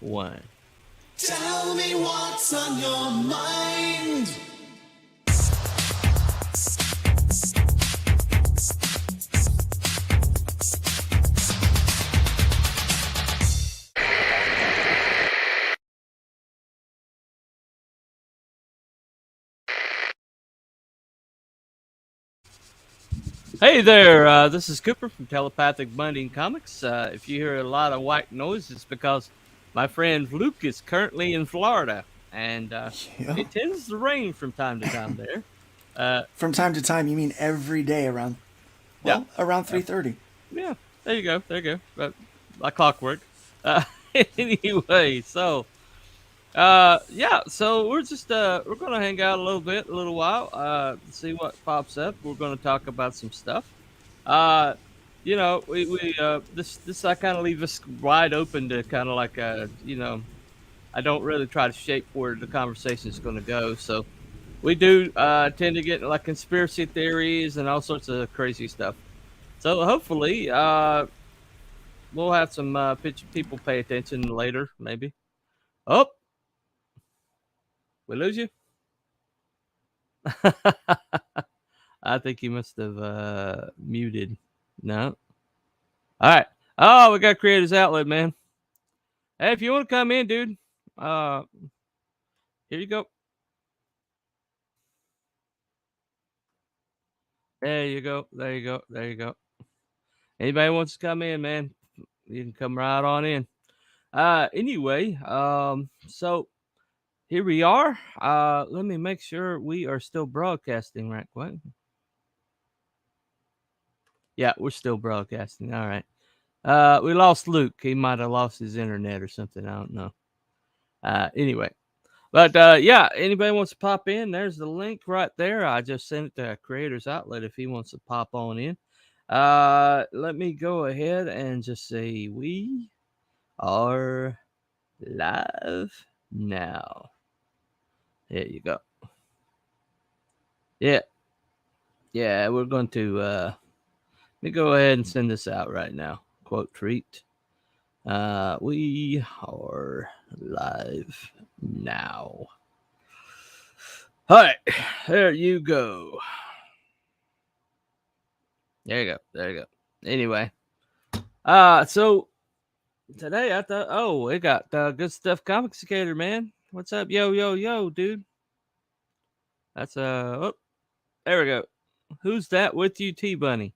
1. Tell me what's on your mind. Hey there, this is Cooper from Telepathic Binding Comics. If you hear a lot of white noise, it's because my friend Luke is currently in Florida, and Yeah. it tends to rain from time to time there. From time to time, you mean every day around, Yeah, around yeah, 3:30. yeah. There you go, there you go. Like clockwork. Uh, anyway, yeah, so we're gonna hang out a little bit, a little while, see what pops up. We're gonna talk about some stuff. Uh, this I kind of leave us wide open to kind of like I don't really try to shape where the conversation is going to go. So we do tend to get like conspiracy theories and all sorts of crazy stuff. So hopefully we'll have some people pay attention later, maybe. Oh, we lose you. I think you must have muted. No. All right. Oh, we got Creators Outlet, man. Hey, if you want to come in, dude, uh, here you go. There you go. There you go. There you go. Anybody wants to come in, man, you can come right on in. Anyway, so here we are. Let me make sure we are still broadcasting right quick. Yeah, we're still broadcasting. All right. We lost Luke. He might have lost his internet or something. I don't know. Anyway. But yeah, anybody wants to pop in, there's the link right there. I just sent it to Creators Outlet if he wants to pop on in. Let me go ahead and just say we are live now. There you go. Yeah. Yeah, we're going to let me go ahead and send this out right now. Quote treat. We are live now. All right, there you go. There you go. There you go. Anyway, so today I thought, oh, we got Good Stuff Comixicator, man. What's up, yo, dude? That's oh, there we go. Who's that with you, T Bunny?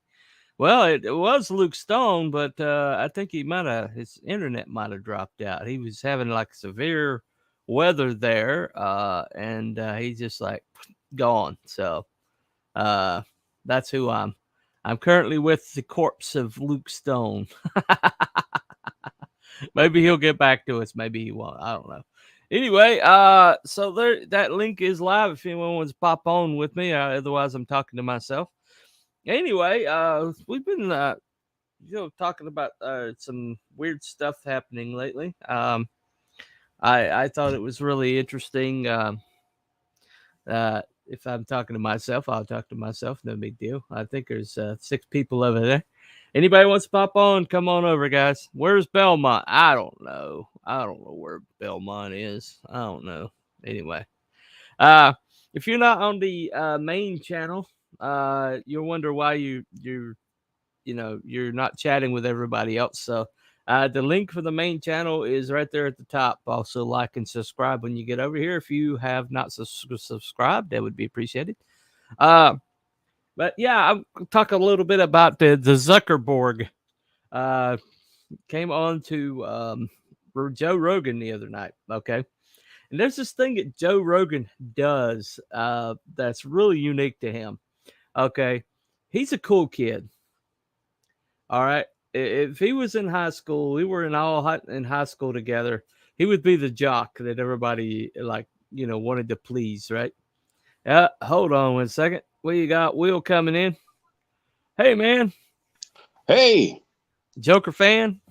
Well, it was Luke Stone, but I think his internet might have dropped out. He was having like severe weather there, and he's just like gone. So that's who I'm currently with the corpse of Luke Stone. Maybe he'll get back to us. Maybe he won't. I don't know. Anyway, so there, that link is live if anyone wants to pop on with me. Otherwise, I'm talking to myself. Anyway, we've been, talking about some weird stuff happening lately. I thought it was really interesting. If I'm talking to myself, I'll talk to myself. No big deal. I think there's 6 people over there. Anybody wants to pop on, come on over, guys. Where's Belmont? I don't know. I don't know where Belmont is. I don't know. Anyway, if you're not on the main channel, you'll wonder why you're not chatting with everybody else. So the link for the main channel is right there at the top. Also, like and subscribe when you get over here. If you have not subscribed, that would be appreciated. But yeah, I'll talk a little bit about the Zuckerberg. Came on to Joe Rogan the other night. Okay. And there's this thing that Joe Rogan does that's really unique to him. Okay. He's a cool kid. All right. If he was in high school, we were in high school together. He would be the jock that everybody wanted to please, right? Hold on 1 second. We got Will coming in. Hey, man. Hey, Joker fan.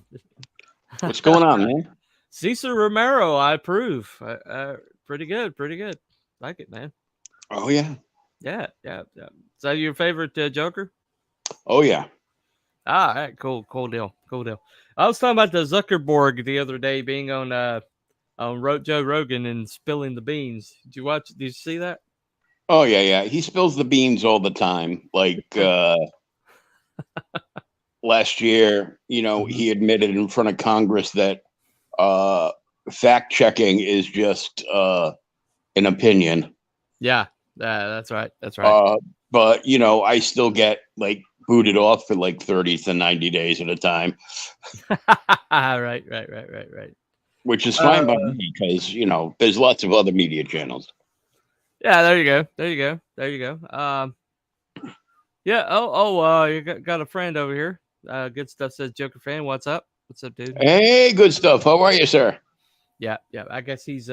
what's going on, man? Cesar Romero, I approve. Pretty good, pretty good. Like it, man. Oh yeah, Yeah. Is that your favorite Joker? oh yeah. All right, cool deal. Cool deal. I was talking about the Zuckerberg the other day being on Joe Rogan and spilling the beans. Did you watch? Did you see that? Oh yeah. He spills the beans all the time. Like last year, he admitted in front of Congress that fact checking is just an opinion. Yeah, that's right. That's right. But I still get like booted off for like 30 to 90 days at a time. Right. Which is fine by me because there's lots of other media channels. Yeah, there you go. Yeah. You got a friend over here. Good stuff says Joker fan. What's up, dude? Hey, good stuff. How are you, sir? Yeah. I guess he's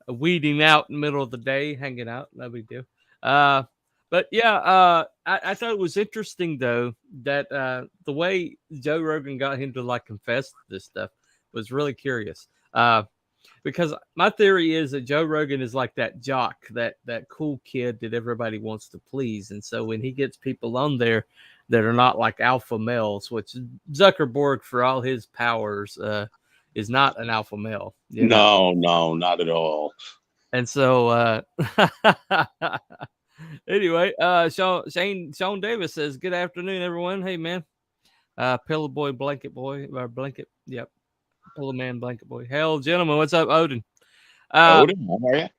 weeding out in the middle of the day, hanging out. No big deal. But yeah, I thought it was interesting though that the way Joe Rogan got him to like confess this stuff was really curious. Because my theory is that Joe Rogan is like that jock, that cool kid that everybody wants to please. And so when he gets people on there that are not like alpha males, which Zuckerberg, for all his powers, is not an alpha male. No, not at all. And so anyway, Sean Davis says, "Good afternoon, everyone. Hey, man. Pillow boy, blanket boy, or blanket. Yep. Pillow man, blanket boy. Hell, gentlemen, what's up, Odin? Odin, how are you?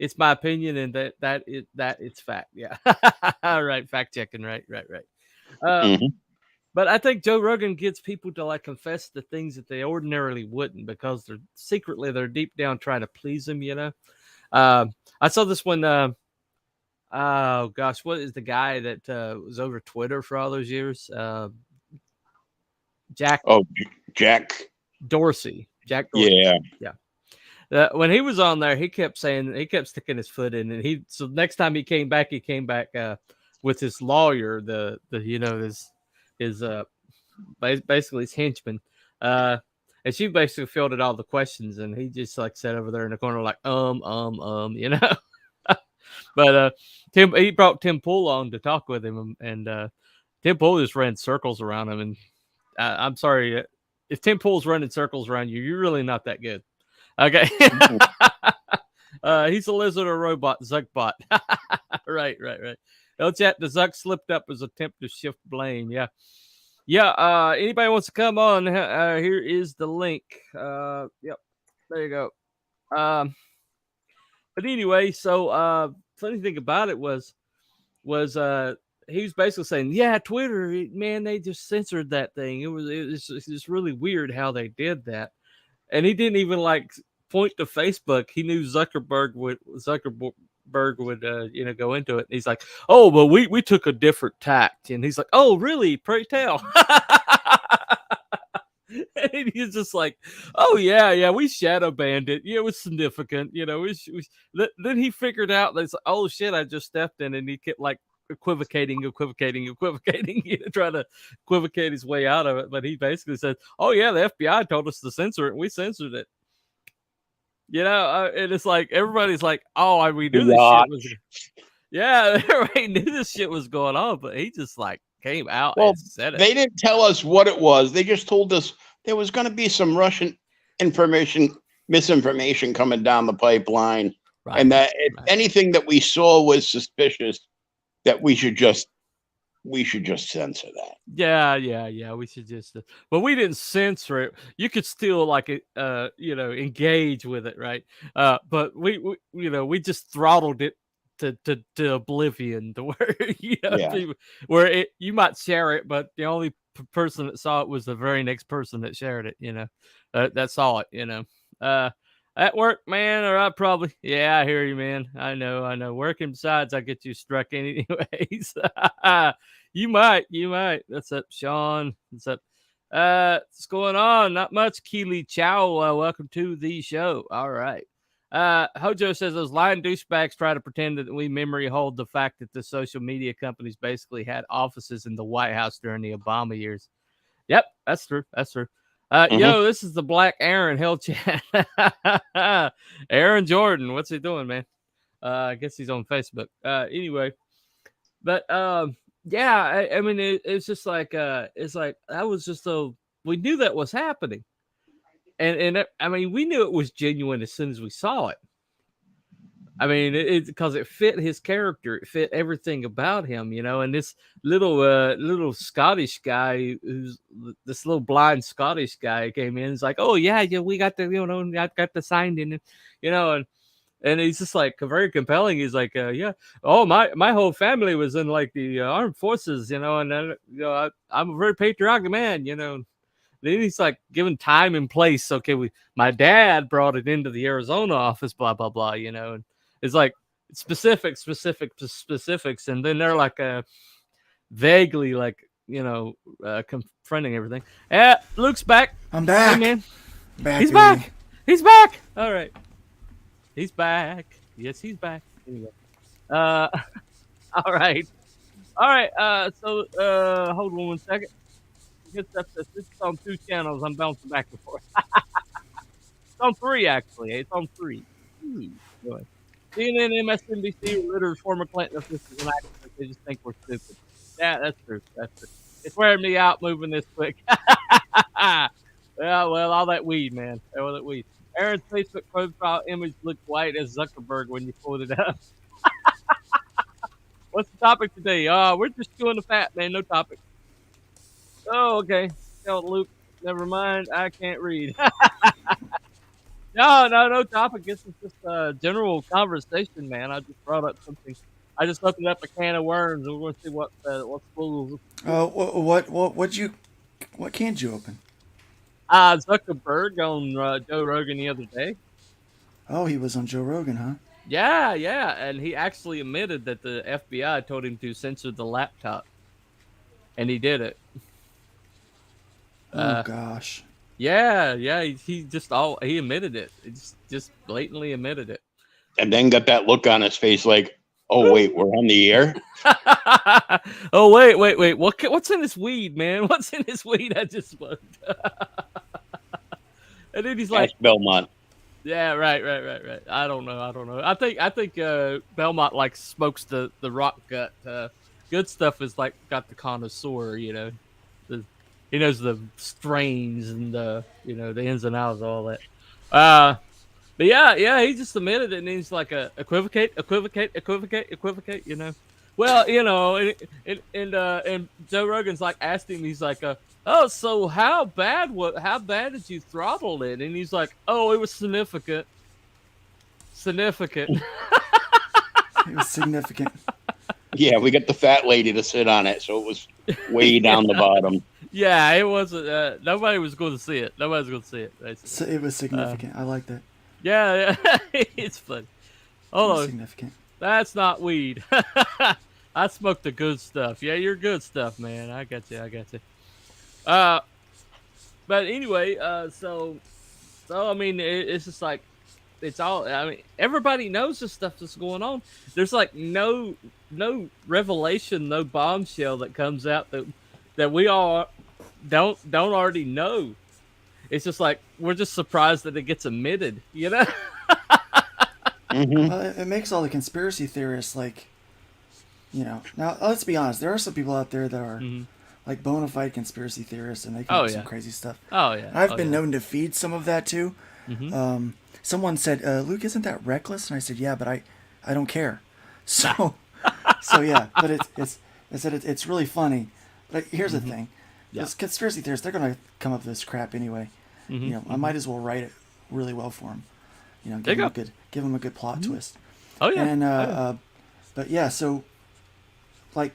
It's my opinion, and that it's fact. Yeah. All right. Fact checking. Right. But I think Joe Rogan gets people to like confess the things that they ordinarily wouldn't because they're deep down trying to please him. I saw this one. Oh gosh, what is the guy that was over Twitter for all those years? Jack. Oh, Jack Dorsey. Yeah. When he was on there, he kept sticking his foot in, and so next time he came back with his lawyer, his basically his henchman, and she basically fielded all the questions, and he just like sat over there in the corner like But he brought Tim Pool on to talk with him, and Tim Pool just ran circles around him, and I'm sorry. If Tim Pool's running circles around you, you're really not that good. Okay. He's a lizard or robot, Zuckbot. Right. El chat, the Zuck slipped up as attempt to shift blame. Yeah. Anybody wants to come on? Here is the link. Yep. There you go. But anyway, so funny thing about it was he was basically saying, yeah, Twitter, man, they just censored that thing. It was just really weird how they did that. And he didn't even like point to Facebook. He knew Zuckerberg would go into it. And he's like, oh, well, we took a different tact. And he's like, oh, really? Pray tell. And he's just like, oh yeah, we shadow banned it. Yeah, it was significant. Then he figured out that, oh shit, I just stepped in, and he kept like equivocating, trying to equivocate his way out of it. But he basically said, oh yeah, the FBI told us to censor it, and we censored it. And it's like everybody's like, oh, we knew this shit was, yeah, everybody knew this shit was going on, but he just like came out and said it. They didn't tell us what it was. They just told us there was going to be some Russian misinformation coming down the pipeline, and that anything that we saw was suspicious, that we should just censor that. Yeah. We should just, but we didn't censor it. You could still like engage with it, right? But we just throttled it to oblivion, to where where you might share it, but the only person that saw it was the very next person that shared it. That saw it. At work, man, or I probably, I hear you, man. I know. Working besides, I get you struck anyways. You might. What's up, Sean? What's up? What's going on? Not much. Keely Chow. Welcome to the show. All right. Hojo says those lying douchebags try to pretend that we memory hold the fact that the social media companies basically had offices in the White House during the Obama years. Yep, that's true. Yo, this is the Black Aaron Hell Chat. Aaron Jordan, what's he doing, man? I guess he's on Facebook. Anyway, but I mean, it's just like it's like that was just a we knew that was happening, and I mean, we knew it was genuine as soon as we saw it. I mean, because it fit his character, it fit everything about him, you know. And this little Scottish guy, who's this little blind Scottish guy, came in. He's like, "Oh yeah, we got the, I got the signed in, you know." And he's just like very compelling. He's like, "Yeah, oh my whole family was in like the armed forces, you know, and I'm a very patriotic man, you know." Then he's like giving time and place. Okay, my dad brought it into the Arizona office, blah blah blah, you know. And it's like specifics, and then they're like vaguely like, confronting everything. Yeah, Luke's back. I'm back. Hey, man. Back, He's baby. back. He's back. All right. He's back. Yes, he's back. Anyway. All right. All right. So hold on 1 second. This is on 2 channels. I'm bouncing back and forth. It's on 3, actually. It's on 3. Anyway. CNN, MSNBC, litters former Clinton officials and activists. They just think we're stupid. Yeah, that's true. That's true. It's wearing me out moving this quick. Yeah, well, all that weed, man. All that weed. Aaron's Facebook profile image looked white as Zuckerberg when you pulled it up. What's the topic today? We're just doing the fat, man. No topic. Oh, okay. Tell Luke. Never mind. I can't read. No topic. This is just a general conversation, man. I just brought up something. I just opened up a can of worms, and we're going to see what schools. What can't you open? Zuckerberg on Joe Rogan the other day. Oh, he was on Joe Rogan, huh? Yeah, and he actually admitted that the FBI told him to censor the laptop, and he did it. Oh gosh. Yeah, he admitted it. He just blatantly admitted it. And then got that look on his face like, oh wait, we're on the air. Oh wait, what's in this weed, man? What's in this weed I just smoked? And then he's like, Belmont. Yeah, right. I don't know. I think Belmont like smokes the rock gut. Good stuff is like got the connoisseur, you know. He knows the strains and the ins and outs of all that. But yeah, he just admitted it, and he's like equivocate, you know. Well, you know, and Joe Rogan's like asked him, he's like, oh, so how bad did you throttle it? And he's like, oh, it was significant. It was significant. Yeah, we got the fat lady to sit on it, so it was way down the bottom. Yeah, it wasn't. Nobody was going to see it. Nobody's going to see it. Basically. So it was significant. I like that. Yeah, it's fun. Hold on. Significant. That's not weed. I smoked the good stuff. Yeah, you're good stuff, man. I got you. But anyway, so I mean, it's just like it's all. I mean, everybody knows the stuff that's going on. There's like no revelation, no bombshell that comes out that we all don't already know. It's just like we're just surprised that it gets admitted, you know. Mm-hmm. Well, it makes all the conspiracy theorists like, you know. Now let's be honest. There are some people out there that are like bona fide conspiracy theorists, and they come up with some crazy stuff. Oh yeah. I've been known to feed some of that too. Mm-hmm. Someone said, "Luke, isn't that reckless?" And I said, "Yeah, but I don't care." So yeah, but it's really funny. But here's the thing: those conspiracy theorists, they're gonna come up with this crap anyway. You know, I might as well write it really well for them. You know, give them a good plot twist. Oh yeah. And but yeah, so like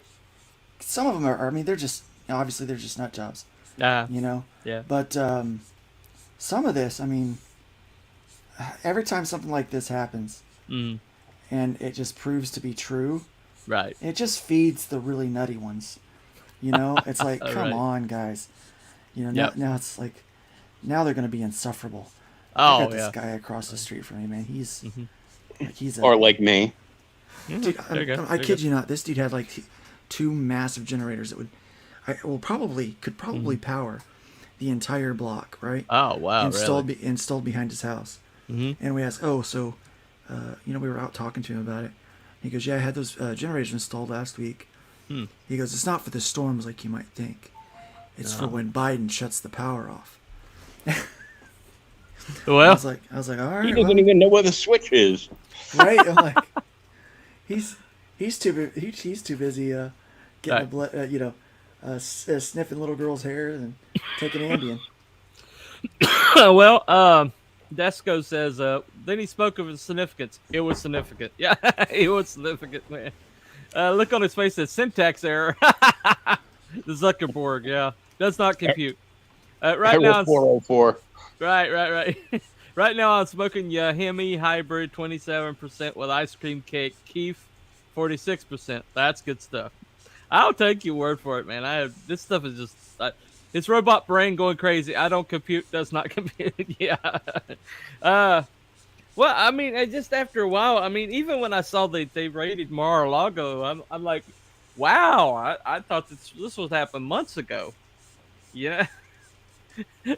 some of them are. I mean, they're just obviously they're just nut jobs. You know. Yeah. But some of this, I mean, every time something like this happens, and it just proves to be true, right? It just feeds the really nutty ones. You know, it's like, come on, guys. You know, now it's like, now they're going to be insufferable. I got this guy across the street from me, man. He's or like me. Dude, I kid you not. This dude had like 2 massive generators that could probably power the entire block, right? Oh wow! Installed behind his house. And we asked, you know, we were out talking to him about it. He goes, yeah, I had those generators installed last week. He goes, it's not for the storms like you might think. It's for when Biden shuts the power off. Well, I was like, all right. He doesn't even know where the switch is. Right? I'm like, he's too busy getting Right. the blood, sniffing little girls' hair and taking Ambien. well, Desco says, then he spoke of its significance. It was significant. Yeah, it was significant, man. Look on his face says syntax error. The Zuckerberg, yeah. Does not compute. Right now, Error 404. right. Right now, I'm smoking Yahimi hybrid 27% with ice cream cake. Keef 46%. That's good stuff. I'll take your word for it, man. This stuff is just it's robot brain going crazy. I don't compute. Does not compute. Yeah. Well, I mean, just after a while, I mean, even when I saw they raided Mar-a-Lago, I'm like, wow. I thought this was happened months ago. Yeah.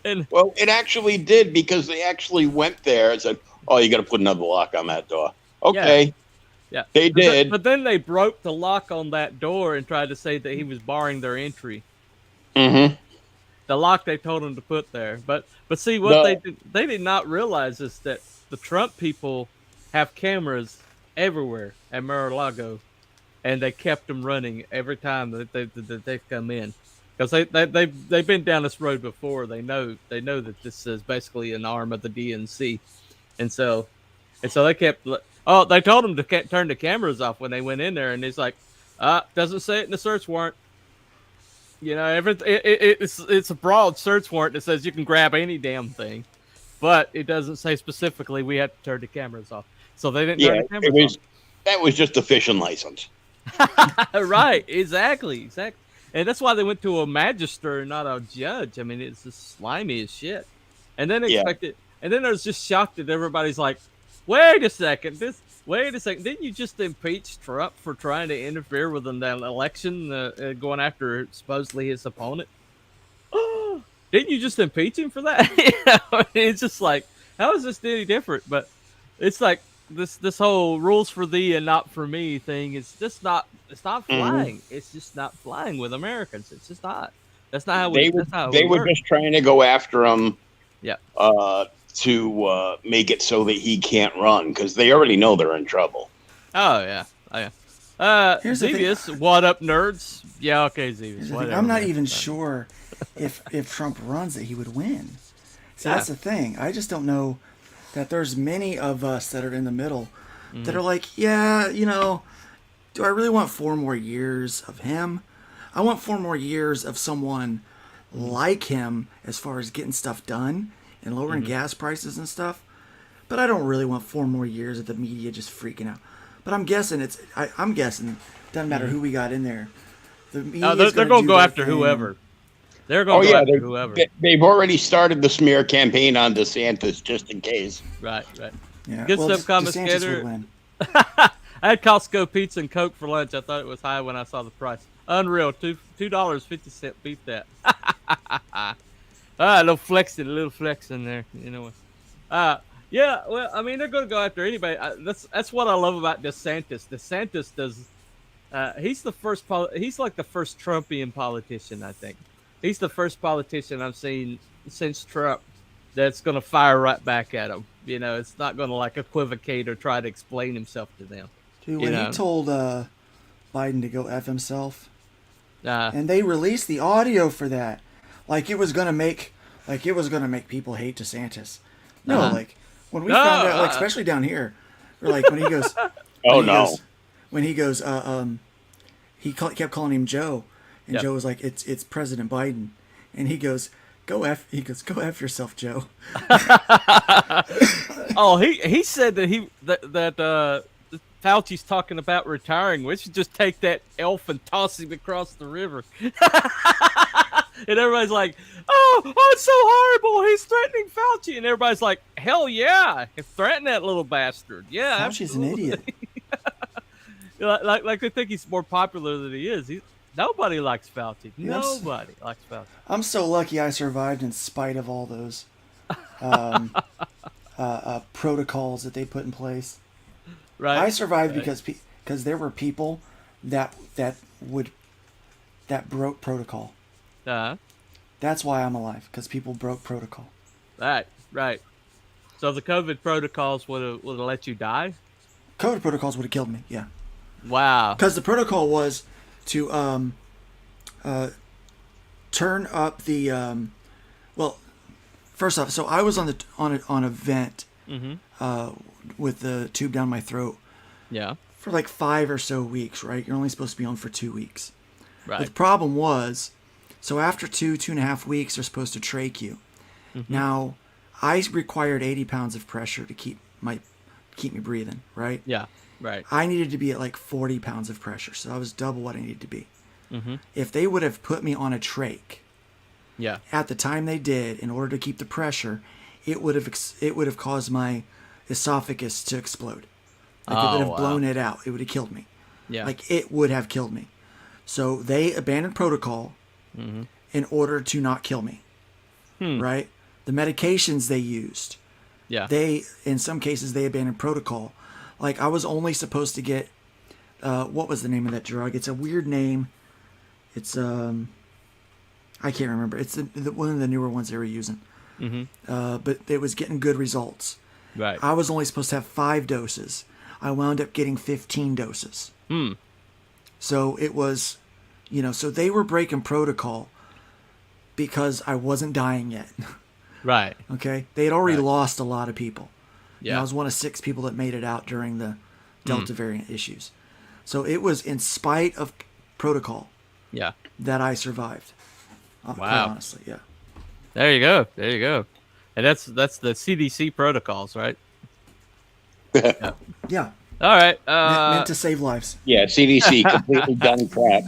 And Well, it actually did because they actually went there and said, "Oh, you got to put another lock on that door." Okay, yeah, they did. But then they broke the lock on that door and tried to say that he was barring their entry. Mm-hmm. The lock they told him to put there. But see, what they did not realize is that the Trump people have cameras everywhere at Mar-a-Lago, and they kept them running every time that they come in. Because they've been down this road before. They know that this is basically an arm of the DNC, and so they kept. Oh, they told them to turn the cameras off when they went in there, and it's like, doesn't say it in the search warrant. You know, it's a broad search warrant that says you can grab any damn thing, but it doesn't say specifically we have to turn the cameras off. So they didn't turn the cameras off. That was just a fishing license. Right, exactly. And that's why they went to a magistrate and not a judge. I mean, it's just slimy as shit. And then and then I was just shocked that everybody's like, wait a second. Didn't you just impeach Trump for trying to interfere with an election, going after supposedly his opponent? Didn't you just impeach him for that? It's just like, how is this any different? But it's like this whole rules for thee and not for me thing is just not. It's not flying. Mm-hmm. It's just not flying with Americans. It's just not. That's not how we. They were just trying to go after him. Yeah. To make it so that he can't run because they already know they're in trouble. Oh yeah. Zevius, what up, nerds? Yeah, okay, Zevius. I'm not even sure if Trump runs that he would win. So that's the thing. I just don't know that there's many of us that are in the middle that are like, yeah, do I really want 4 more years of him? I want 4 more years of someone like him as far as getting stuff done and lowering gas prices and stuff. But I don't really want 4 more years of the media just freaking out. But I'm guessing I'm guessing doesn't matter who we got in there. The they're going to go after whoever. They're going to go after whoever. They've already started the smear campaign on DeSantis just in case. Right. Yeah. Good stuff, Confiscator. I had Costco pizza and Coke for lunch. I thought it was high when I saw the price. Unreal. $2.50. Beat that. A little flexing there. Yeah. Well, I mean, they're going to go after anybody. That's what I love about DeSantis. DeSantis does. He's like the first Trumpian politician. I think he's the first politician I've seen since Trump that's going to fire right back at him. It's not going to like equivocate or try to explain himself to them. Dude, when he told Biden to go F himself, and they released the audio for that, like it was gonna make people hate DeSantis. No, like when we found out, like especially down here, or like when he goes, he kept calling him Joe, and Joe was like, it's President Biden, and he goes, go F yourself, Joe. Oh, he said that Fauci's talking about retiring. We should just take that elf and toss him across the river. And everybody's like, oh, it's so horrible. He's threatening Fauci. And everybody's like, hell yeah. Threaten that little bastard. Yeah, Fauci's absolutely. An idiot. like they think he's more popular than he is. Nobody likes Fauci. Nobody likes Fauci. I'm so lucky I survived in spite of all those protocols that they put in place. Right. I survived because there were people that broke protocol. That's why I'm alive, because people broke protocol. Right. So the COVID protocols would have let you die. COVID protocols would have killed me. Yeah. Wow. Because the protocol was to turn up the well, first off, so I was on a vent with the tube down my throat Yeah. for like 5 or so weeks, right? You're only supposed to be on for 2 weeks. Right. But the problem was, so after 2.5 weeks, they're supposed to trach you. Now, I required 80 pounds of pressure to keep me breathing, right? Yeah. Right. I needed to be at like 40 pounds of pressure, so I was double what I needed to be. If they would have put me on a trach, Yeah. at the time they did, in order to keep the pressure, it would have caused my esophagus to explode. Like it would have blown it out. It would have killed me. Yeah. Like it would have killed me. So they abandoned protocol in order to not kill me. Right? The medications they used, Yeah. in some cases they abandoned protocol. Like I was only supposed to get what was the name of that drug? It's a weird name. It's I can't remember. It's one of the newer ones they were using. But it was getting good results. Right. I was only supposed to have 5 doses. I wound up getting 15 doses. So it was, so they were breaking protocol because I wasn't dying yet. Right. Okay? They had already lost a lot of people. Yeah. I was one of 6 people that made it out during the Delta variant issues. So it was in spite of protocol Yeah. that I survived. Quite Wow. honestly, yeah. There you go. And that's the CDC protocols, right? Yeah. All right. Meant to save lives. Yeah, CDC completely done crap.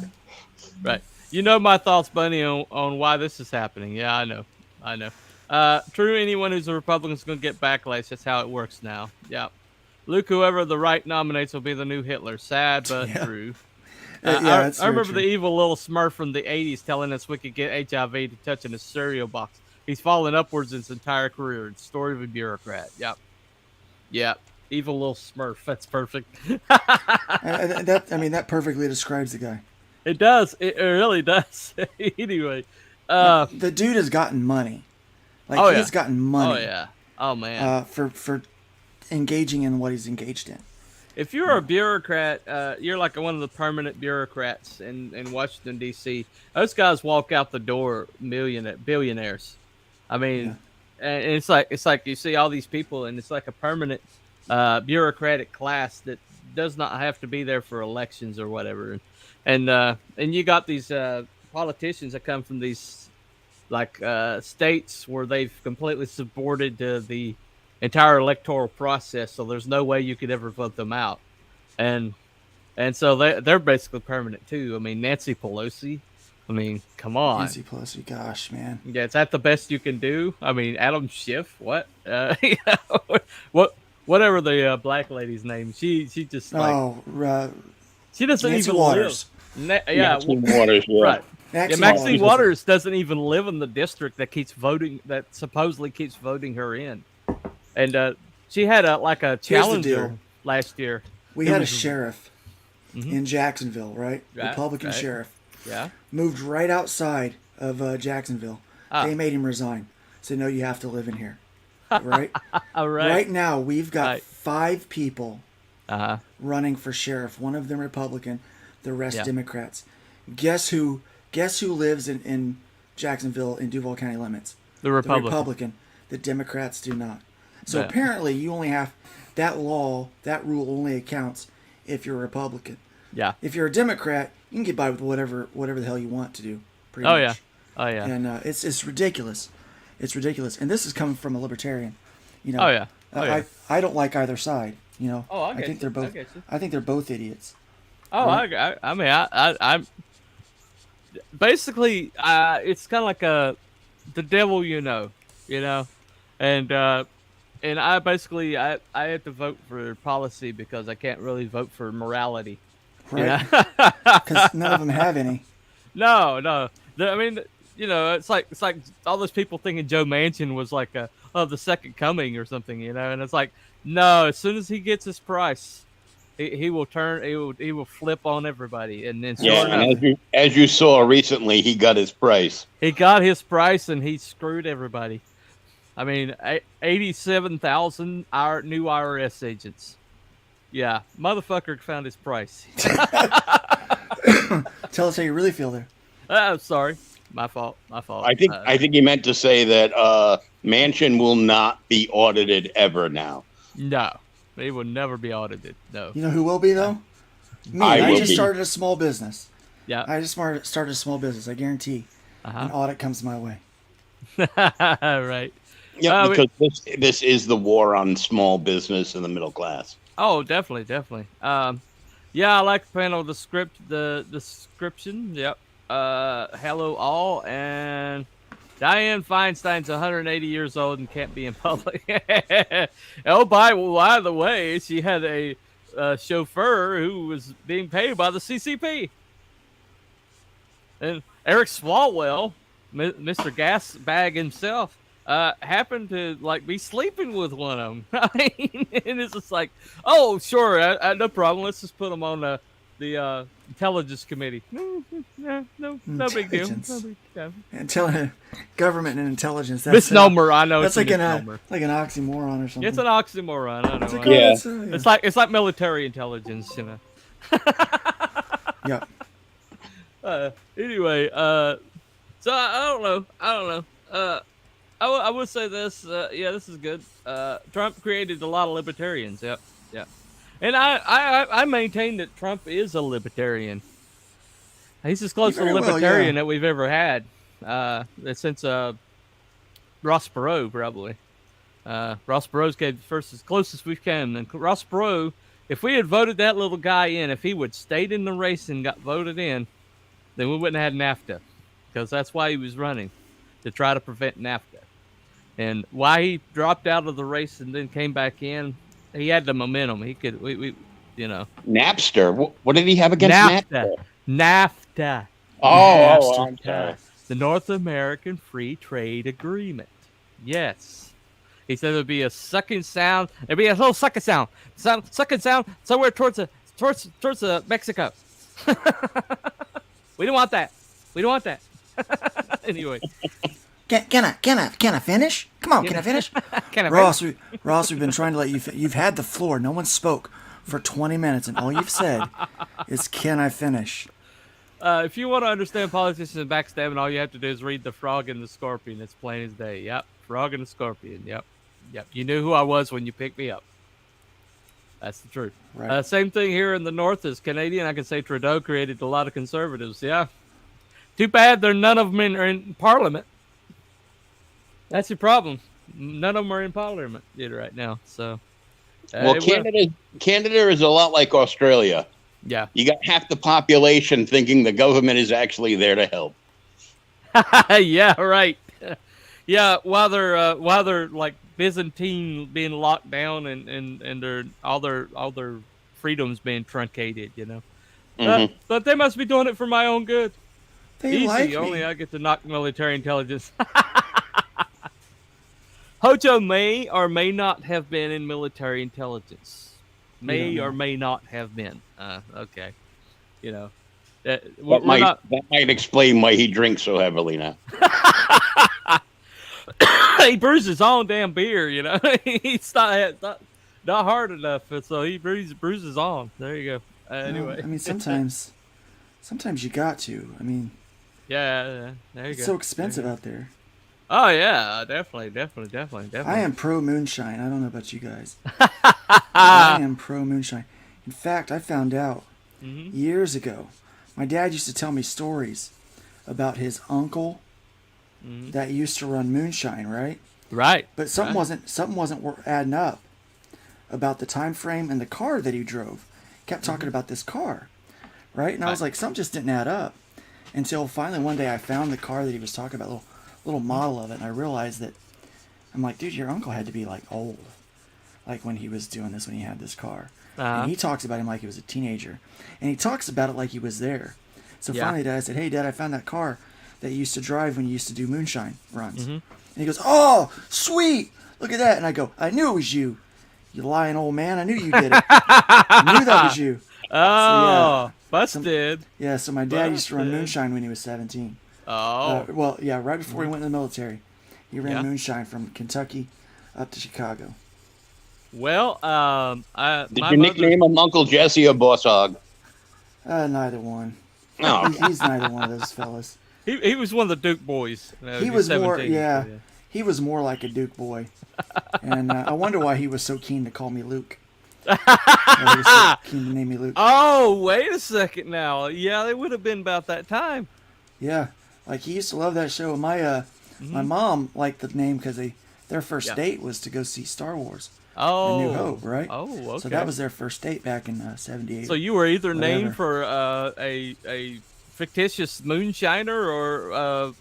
Right. You know my thoughts, Bunny, on why this is happening. Yeah, I know. True, anyone who's a Republican is going to get backlash. That's how it works now. Yeah. Luke, whoever the right nominates will be the new Hitler. Sad, but true. I remember the evil little smurf from the 80s telling us we could get HIV to touching a cereal box. He's fallen upwards in his entire career. It's the story of a bureaucrat. Yep. Evil little smurf. That's perfect. That perfectly describes the guy. It does. It really does. Anyway. The dude has gotten money. Like, he's gotten money. Oh, yeah. Oh, man. For engaging in what he's engaged in. If you're a bureaucrat, you're like one of the permanent bureaucrats in Washington, D.C. Those guys walk out the door billionaires. I mean, and it's like you see all these people, and it's like a permanent bureaucratic class that does not have to be there for elections or whatever. And you got these politicians that come from these states where they've completely subverted the entire electoral process, so there's no way you could ever vote them out, and so they're basically permanent too. I mean, Nancy Pelosi. I mean, come on. Nancy Pelosi, gosh, man. Yeah, is that the best you can do? I mean, Adam Schiff, what? Whatever the black lady's name. She just she doesn't Nancy even Waters. live. Maxine Waters, yeah. Right. Maxine Maxine Waters doesn't even live in the district that supposedly keeps voting her in. And she had a challenger last year. We had a sheriff in Jacksonville, right? Right, Republican right. sheriff. Yeah. Moved right outside of Jacksonville. They made him resign. Said, no, you have to live in here. Right? All right. Right now, we've got 5 people Uh-huh. running for sheriff. One of them Republican, the rest Yeah. Democrats. Guess who lives in Jacksonville in Duval County limits? The Republican. The Democrats do not. So Yeah. apparently you only have that rule only accounts if you're a Republican. Yeah. If you're a Democrat, you can get by with whatever the hell you want to do. Pretty Oh, much. yeah. Oh, yeah. And it's ridiculous. It's ridiculous. And this is coming from a libertarian. Oh, yeah. Oh, yeah. I don't like either side. Oh, I think they're both. get you. I think they're both idiots. Oh, Right? I mean, I'm basically, it's kind of like the devil, and I basically, I have to vote for policy because I can't really vote for morality. Right? Because none of them have any. No. I mean, it's like all those people thinking Joe Manchin was like the second coming or something, and it's like, no, as soon as he gets his price, He will turn. He will flip on everybody, and then Yeah, sure enough, and as you saw recently, he got his price. he got his price, and he screwed everybody. I mean, 87,000 new IRS agents. Yeah, motherfucker found his price. Tell us how you really feel there. Sorry, my fault. My fault. I think he meant to say that Manchin will not be audited ever now. No, he will never be audited. No. You know who will be though? Me. I just started a small business. Yeah. I just started a small business. I guarantee an audit comes my way. Right. Yeah, because this is the war on small business and the middle class. Oh, definitely. Yeah, I like the panel, the description. Yep. Hello all, and Dianne Feinstein's 180 years old and can't be in public. Oh, by the way, she had a chauffeur who was being paid by the CCP. And Eric Swalwell, Mr. Gasbag himself, happened to be sleeping with one of them. I mean, and it's just like, oh, sure, no problem. Let's just put him on the intelligence committee. No big deal. Government and intelligence. That's misnomer. I know that's it's like like an oxymoron or something. It's an oxymoron. I know. Yeah. It's like military intelligence, you know. Yeah. Anyway, so I don't know. I would say this. Yeah, this is good. Trump created a lot of libertarians. Yep. And I maintain that Trump is a libertarian. He's as close to a libertarian that we've ever had since Ross Perot, probably. Ross Perot's came first as close as we've come. And Ross Perot, if we had voted that little guy in, if he would stayed in the race and got voted in, then we wouldn't have had NAFTA, because that's why he was running, to try to prevent NAFTA. And why he dropped out of the race and then came back in, he had the momentum. He could, Napster. What did he have against NAFTA? NAFTA. Oh, I'm sorry. The North American Free Trade Agreement. Yes. He said there'd be a sucking sound. There'd be a little sucking sound. Sucking sound somewhere towards Mexico. We don't want that. Anyway. Can I finish? Come on, can I finish? Ross, we've been trying to let you. You've had the floor. No one spoke for 20 minutes, and all you've said is, "Can I finish?" If you want to understand politicians and backstabbing, all you have to do is read The Frog and the Scorpion. It's plain as day. Yep, Frog and the Scorpion. Yep. You knew who I was when you picked me up. That's the truth. Right. Same thing here in the North as Canadian. I can say Trudeau created a lot of conservatives. Yeah. Too bad none of them are in Parliament. That's your problem. None of them are in Parliament right now. So, Canada is a lot like Australia. Yeah, you got half the population thinking the government is actually there to help. Yeah, right. Yeah, while they're like Byzantine being locked down and all their freedoms being truncated, you know. Mm-hmm. But they must be doing it for my own good. They Easy, like me. Only I get to knock military intelligence. Hojo may or may not have been in military intelligence. May or may not have been. Okay. You know. That might explain why he drinks so heavily now. He brews his own damn beer, you know. He's not hard enough, so he brews his own. There you go. Anyway. I mean, sometimes you got to. I mean. Yeah, there you go. It's so expensive out there. Oh yeah, definitely. I am pro moonshine. I don't know about you guys. I am pro moonshine. In fact, I found out years ago. My dad used to tell me stories about his uncle that used to run moonshine, right? Right. But something wasn't adding up about the time frame and the car that he drove. Kept talking about this car, right? And I was like, something just didn't add up. Until finally one day I found the car that he was talking about, little model of it, and I realized that I'm like, dude, your uncle had to be like old, like when he was doing this, when he had this car. And he talks about him like he was a teenager, and he talks about it like he was there. So finally, Dad, I said, hey, Dad, I found that car that you used to drive when you used to do moonshine runs. And he goes, oh, sweet, look at that. And I go, I knew it was you. You lying old man! I knew you did it. I knew that was you. Oh, busted. So my dad used to run moonshine when he was 17. Oh. Right before he went in the military, he ran moonshine from Kentucky up to Chicago. Well, Did you nickname him Uncle Jesse or Boss Hog? Neither one. No. He's neither one of those fellas. He was one of the Duke boys. He was more, he was more like a Duke boy. And I wonder why he was so keen to call me Luke. He was so keen to name me Luke. Oh, wait a second now. Yeah, it would have been about that time. Yeah, like he used to love that show. My mom liked the name because their first date was to go see Star Wars. Oh, New Hope, right? Oh, okay. So that was their first date back in '78. So you were either named for a fictitious moonshiner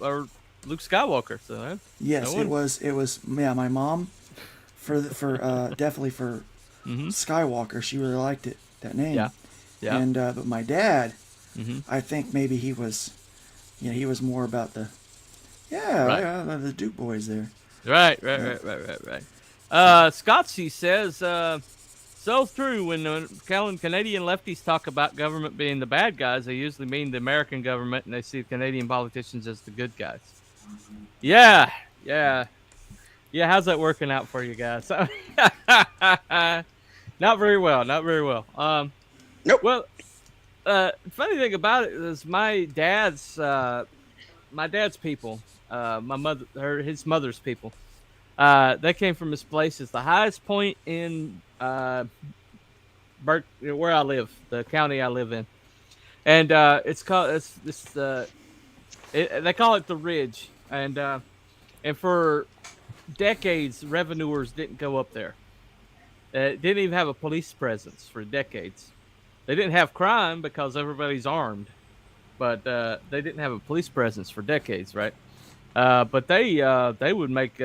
or Luke Skywalker. So yes, it was. My mom definitely for Skywalker. She really liked it, that name. Yeah. And but my dad, I think maybe he was more about the the Duke boys there. Right. Scottsy says, so true. When Canadian lefties talk about government being the bad guys, they usually mean the American government, and they see Canadian politicians as the good guys. Yeah. How's that working out for you guys? Not very well. Nope. Well, funny thing about it is my dad's people, his mother's people. They came from this place. It's the highest point in where I live, the county I live in, and it's called they call it the Ridge, and for decades, revenuers didn't go up there. It didn't even have a police presence for decades. They didn't have crime because everybody's armed, but they didn't have a police presence for decades, right? But they would make.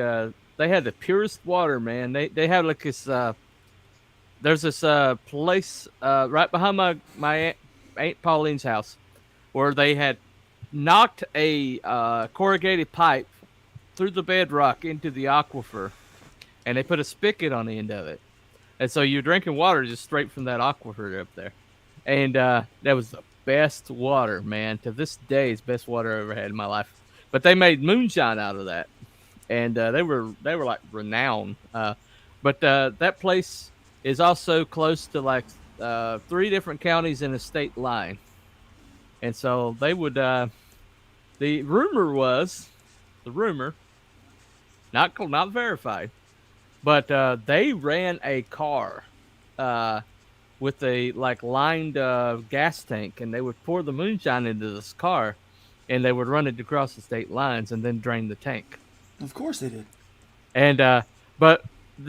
They had the purest water, man. They had like this. There's this place right behind my Aunt Pauline's house, where they had knocked a corrugated pipe through the bedrock into the aquifer, and they put a spigot on the end of it, and so you're drinking water just straight from that aquifer up there, and that was the best water, man. To this day, it's best water I ever had in my life. But they made moonshine out of that. And they were like renowned. But that place is also close to like 3 different counties in a state line. And so they would. The rumor was, not verified, but they ran a car with a like lined gas tank, and they would pour the moonshine into this car, and they would run it across the state lines and then drain the tank. Of course they did. And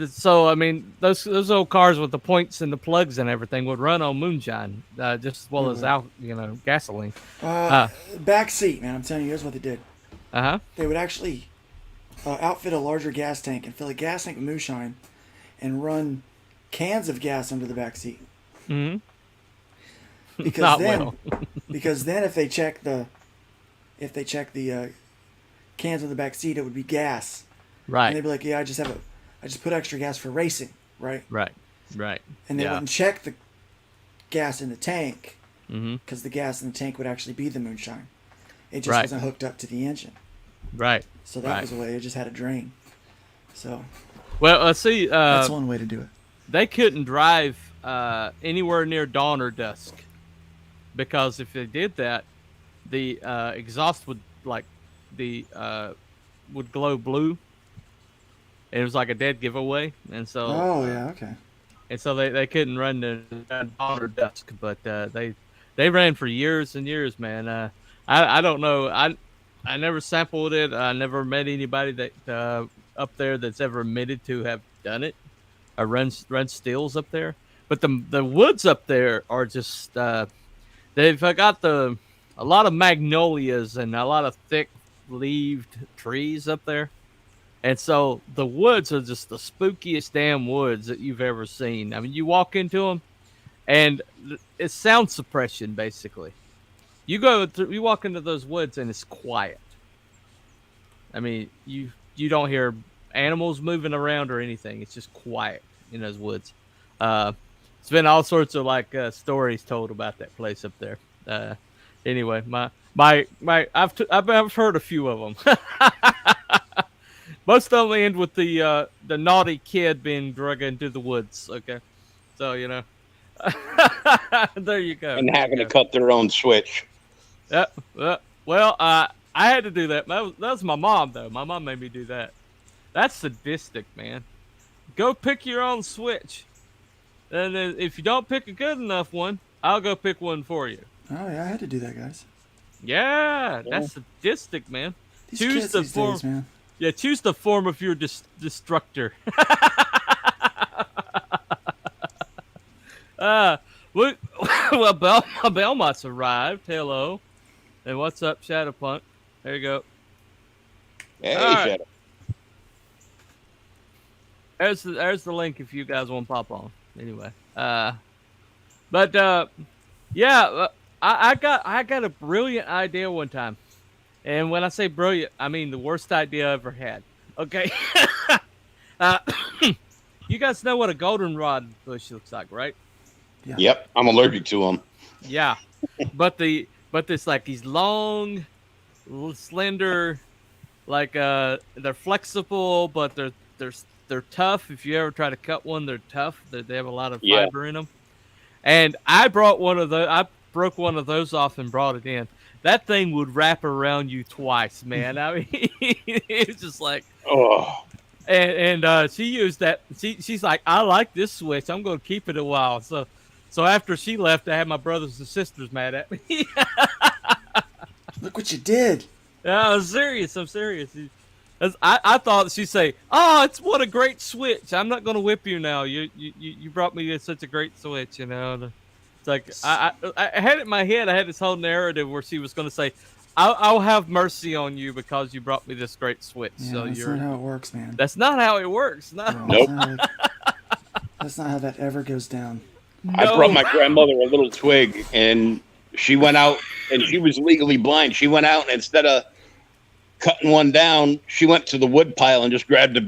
so I mean, those old cars with the points and the plugs and everything would run on moonshine, just as well as gasoline. Back seat, man. I'm telling you, here's what they did. They would actually outfit a larger gas tank and fill a gas tank with moonshine, and run cans of gas under the back seat. Mm-hmm. Because then if they check the cans in the back seat, it would be gas. Right. And they'd be like, I just put extra gas for racing, right? Right. And they wouldn't check the gas in the tank, Mm-hmm. because the gas in the tank would actually be the moonshine. It just wasn't hooked up to the engine. Right. So that was the way. It just had a drain. So. Well, let's see. That's one way to do it. They couldn't drive anywhere near dawn or dusk, because if they did that, the exhaust would would glow blue. And it was like a dead giveaway, and so. Oh yeah, okay. And so they couldn't run the dawn or dusk, but they ran for years and years, man. I don't know. I never sampled it. I never met anybody that up there that's ever admitted to have done it or run stills up there. But the woods up there are just they've got a lot of magnolias and a lot of thick leaved trees up there. And so the woods are just the spookiest damn woods that you've ever seen. I mean, you walk into them, and it's sound suppression, basically. You walk into those woods, and it's quiet. I mean, you don't hear animals moving around or anything. It's just quiet. in those woods. It's been all sorts of like stories told about that place up there. Anyway, I've heard a few of them. Most of them end with the naughty kid being dragged into the woods. Okay, so there you go. And There having you to go. cut their own switch. Well, I had to do that. That was my mom though. My mom made me do that. That's sadistic, man. Go pick your own switch. And then if you don't pick a good enough one, I'll go pick one for you. Oh yeah, I had to do that, guys. Yeah, that's sadistic, man. These Choose kids the these form. days, man. Yeah, choose the form of your destructor. Look, well, Belmont's arrived. Hello, and what's up, Shadowpunk? There you go. Hey, All right. Shadow. There's the link if you guys want to pop on. Anyway, but yeah, I got a brilliant idea one time, and when I say brilliant, I mean the worst idea I ever had. Okay, uh, you guys know what a goldenrod bush looks like, right? Yeah. Yep, I'm allergic to them. Yeah, but it's like these long, slender, like they're flexible, but they're tough. If you ever try to cut one, they're tough. They have a lot of Yeah. fiber in them. And I brought one of those. I broke one of those off and brought it in. That thing would wrap around you twice, man. I mean, it's just like, Oh, and she used that. She's like, I like this switch. I'm going to keep it a while. So after she left, I had my brothers and sisters mad at me. Look what you did. I'm serious. I'm serious. I thought she'd say, "Oh, what a great switch! I'm not going to whip you now. You brought me such a great switch." It's like I had it in my head. I had this whole narrative where she was going to say, I'll have mercy on you because you brought me this great switch." Yeah, So that's not how it works, man. That's not how it works. No. No, Nope. that's not how that ever goes down. I brought my grandmother a little twig, and she went out, and she was legally blind. She went out, and instead of cutting one down, she went to the wood pile and just grabbed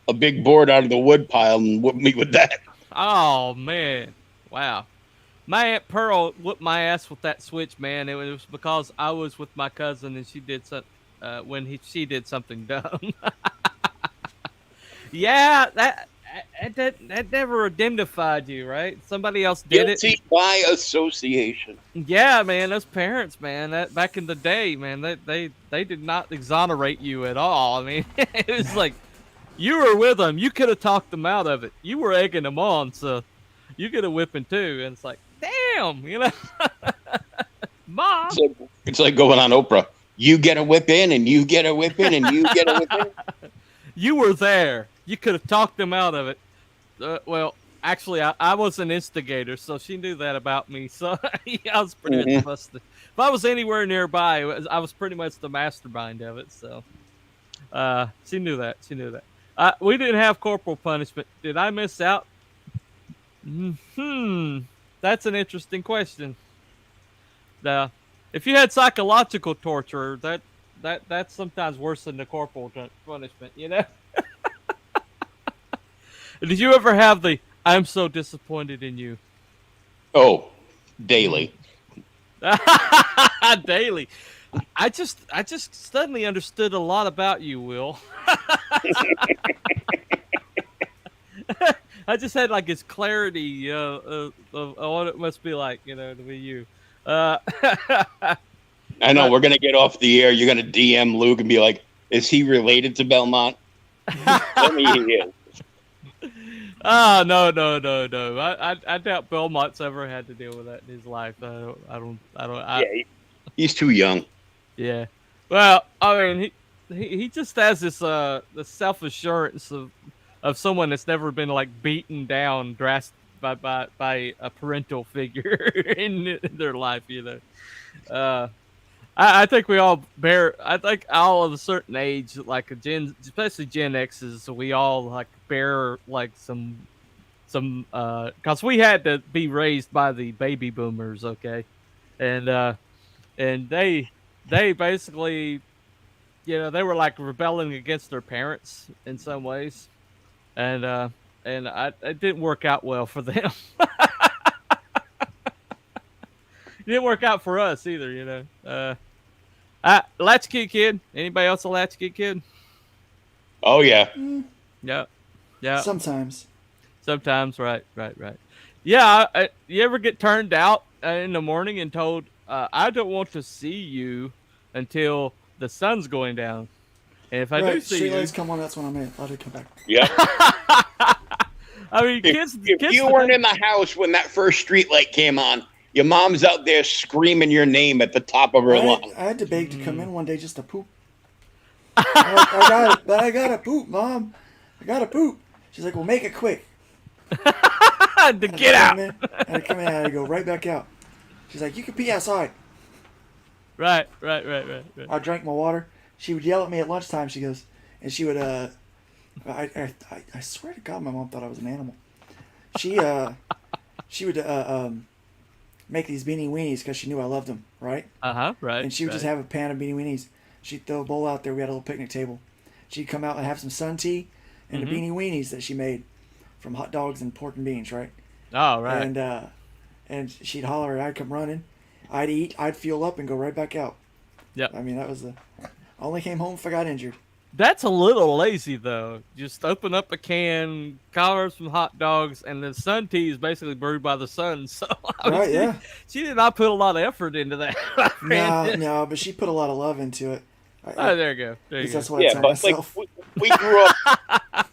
a big board out of the wood pile and whipped me with that. Oh man, wow. My Aunt Pearl whooped my ass with that switch, man. It was because I was with my cousin and she did she did something dumb. Yeah, that never indemnified you, right? Somebody else did Guilty it. by association. Yeah, man, those parents, man, that back in the day, man, they did not exonerate you at all. I mean, it was like you were with them. You could have talked them out of it. You were egging them on, so you get a whipping too. And it's like, damn, Mom. It's like going on Oprah. You get a whip in, and you get a whip in, and you get a whip in. You were there. You could have talked them out of it. Well, actually, I was an instigator, so she knew that about me. So yeah, I was pretty much busted. If I was anywhere nearby, I was pretty much the mastermind of it. So she knew that. She knew that. We didn't have corporal punishment. Did I miss out? That's an interesting question. If you had psychological torture, that's sometimes worse than the corporal punishment, Did you ever have the "I'm so disappointed in you"? Oh, daily. Daily. I just suddenly understood a lot about you, Will. I just had like this clarity of what it must be like, to be you. I know we're gonna get off the air. You're gonna DM Luke and be like, "Is he related to Belmont?" Tell me he is. No. I doubt Belmont's ever had to deal with that in his life. Yeah, he's too young. Yeah. Well, I mean, he just has this the self assurance of someone that's never been like beaten down drastic by a parental figure in their life, I think we all bear. I think all of a certain age, like especially Gen X's, we all like bear like some because we had to be raised by the baby boomers, okay, and they basically, they were like rebelling against their parents in some ways, and and it didn't work out well for them. It didn't work out for us either, you know. Latchkey kid. Anybody else a latchkey kid? Oh yeah. Yeah, yeah. Sometimes. Sometimes, right. Yeah, you ever get turned out in the morning and told, "I don't want to see you until the sun's going down," and if I do Right. see Street you, lights come on. That's when I'm in. I'll just come back. Yep. I mean, If kids you weren't in the house when that first street light came on, your mom's out there screaming your name at the top of her lungs. I had to beg to come in one day just to poop. I gotta poop, Mom. I gotta poop. She's like, well, make it quick. to get out. And I come in and I go right back out. She's like, you can pee outside. Right. I drank my water. She would yell at me at lunchtime. She goes, and she would, I swear to God, my mom thought I was an animal. She would make these Beanie Weenies because she knew I loved them, right? Right. And she would just have a pan of Beanie Weenies. She'd throw a bowl out there. We had a little picnic table. She'd come out and have some sun tea and the Beanie Weenies that she made from hot dogs and pork and beans, right? Oh, right. And she'd holler and I'd come running. I'd eat, I'd fuel up and go right back out. Yep. I mean, that was I only came home if I got injured. That's a little lazy, though. Just open up a can, collar some hot dogs, and the sun tea is basically brewed by the sun. So, Right, yeah. She did not put a lot of effort into that. No, but she put a lot of love into it. Oh, there you go. There you go. That's what I Yeah, tell but myself. like we grew up,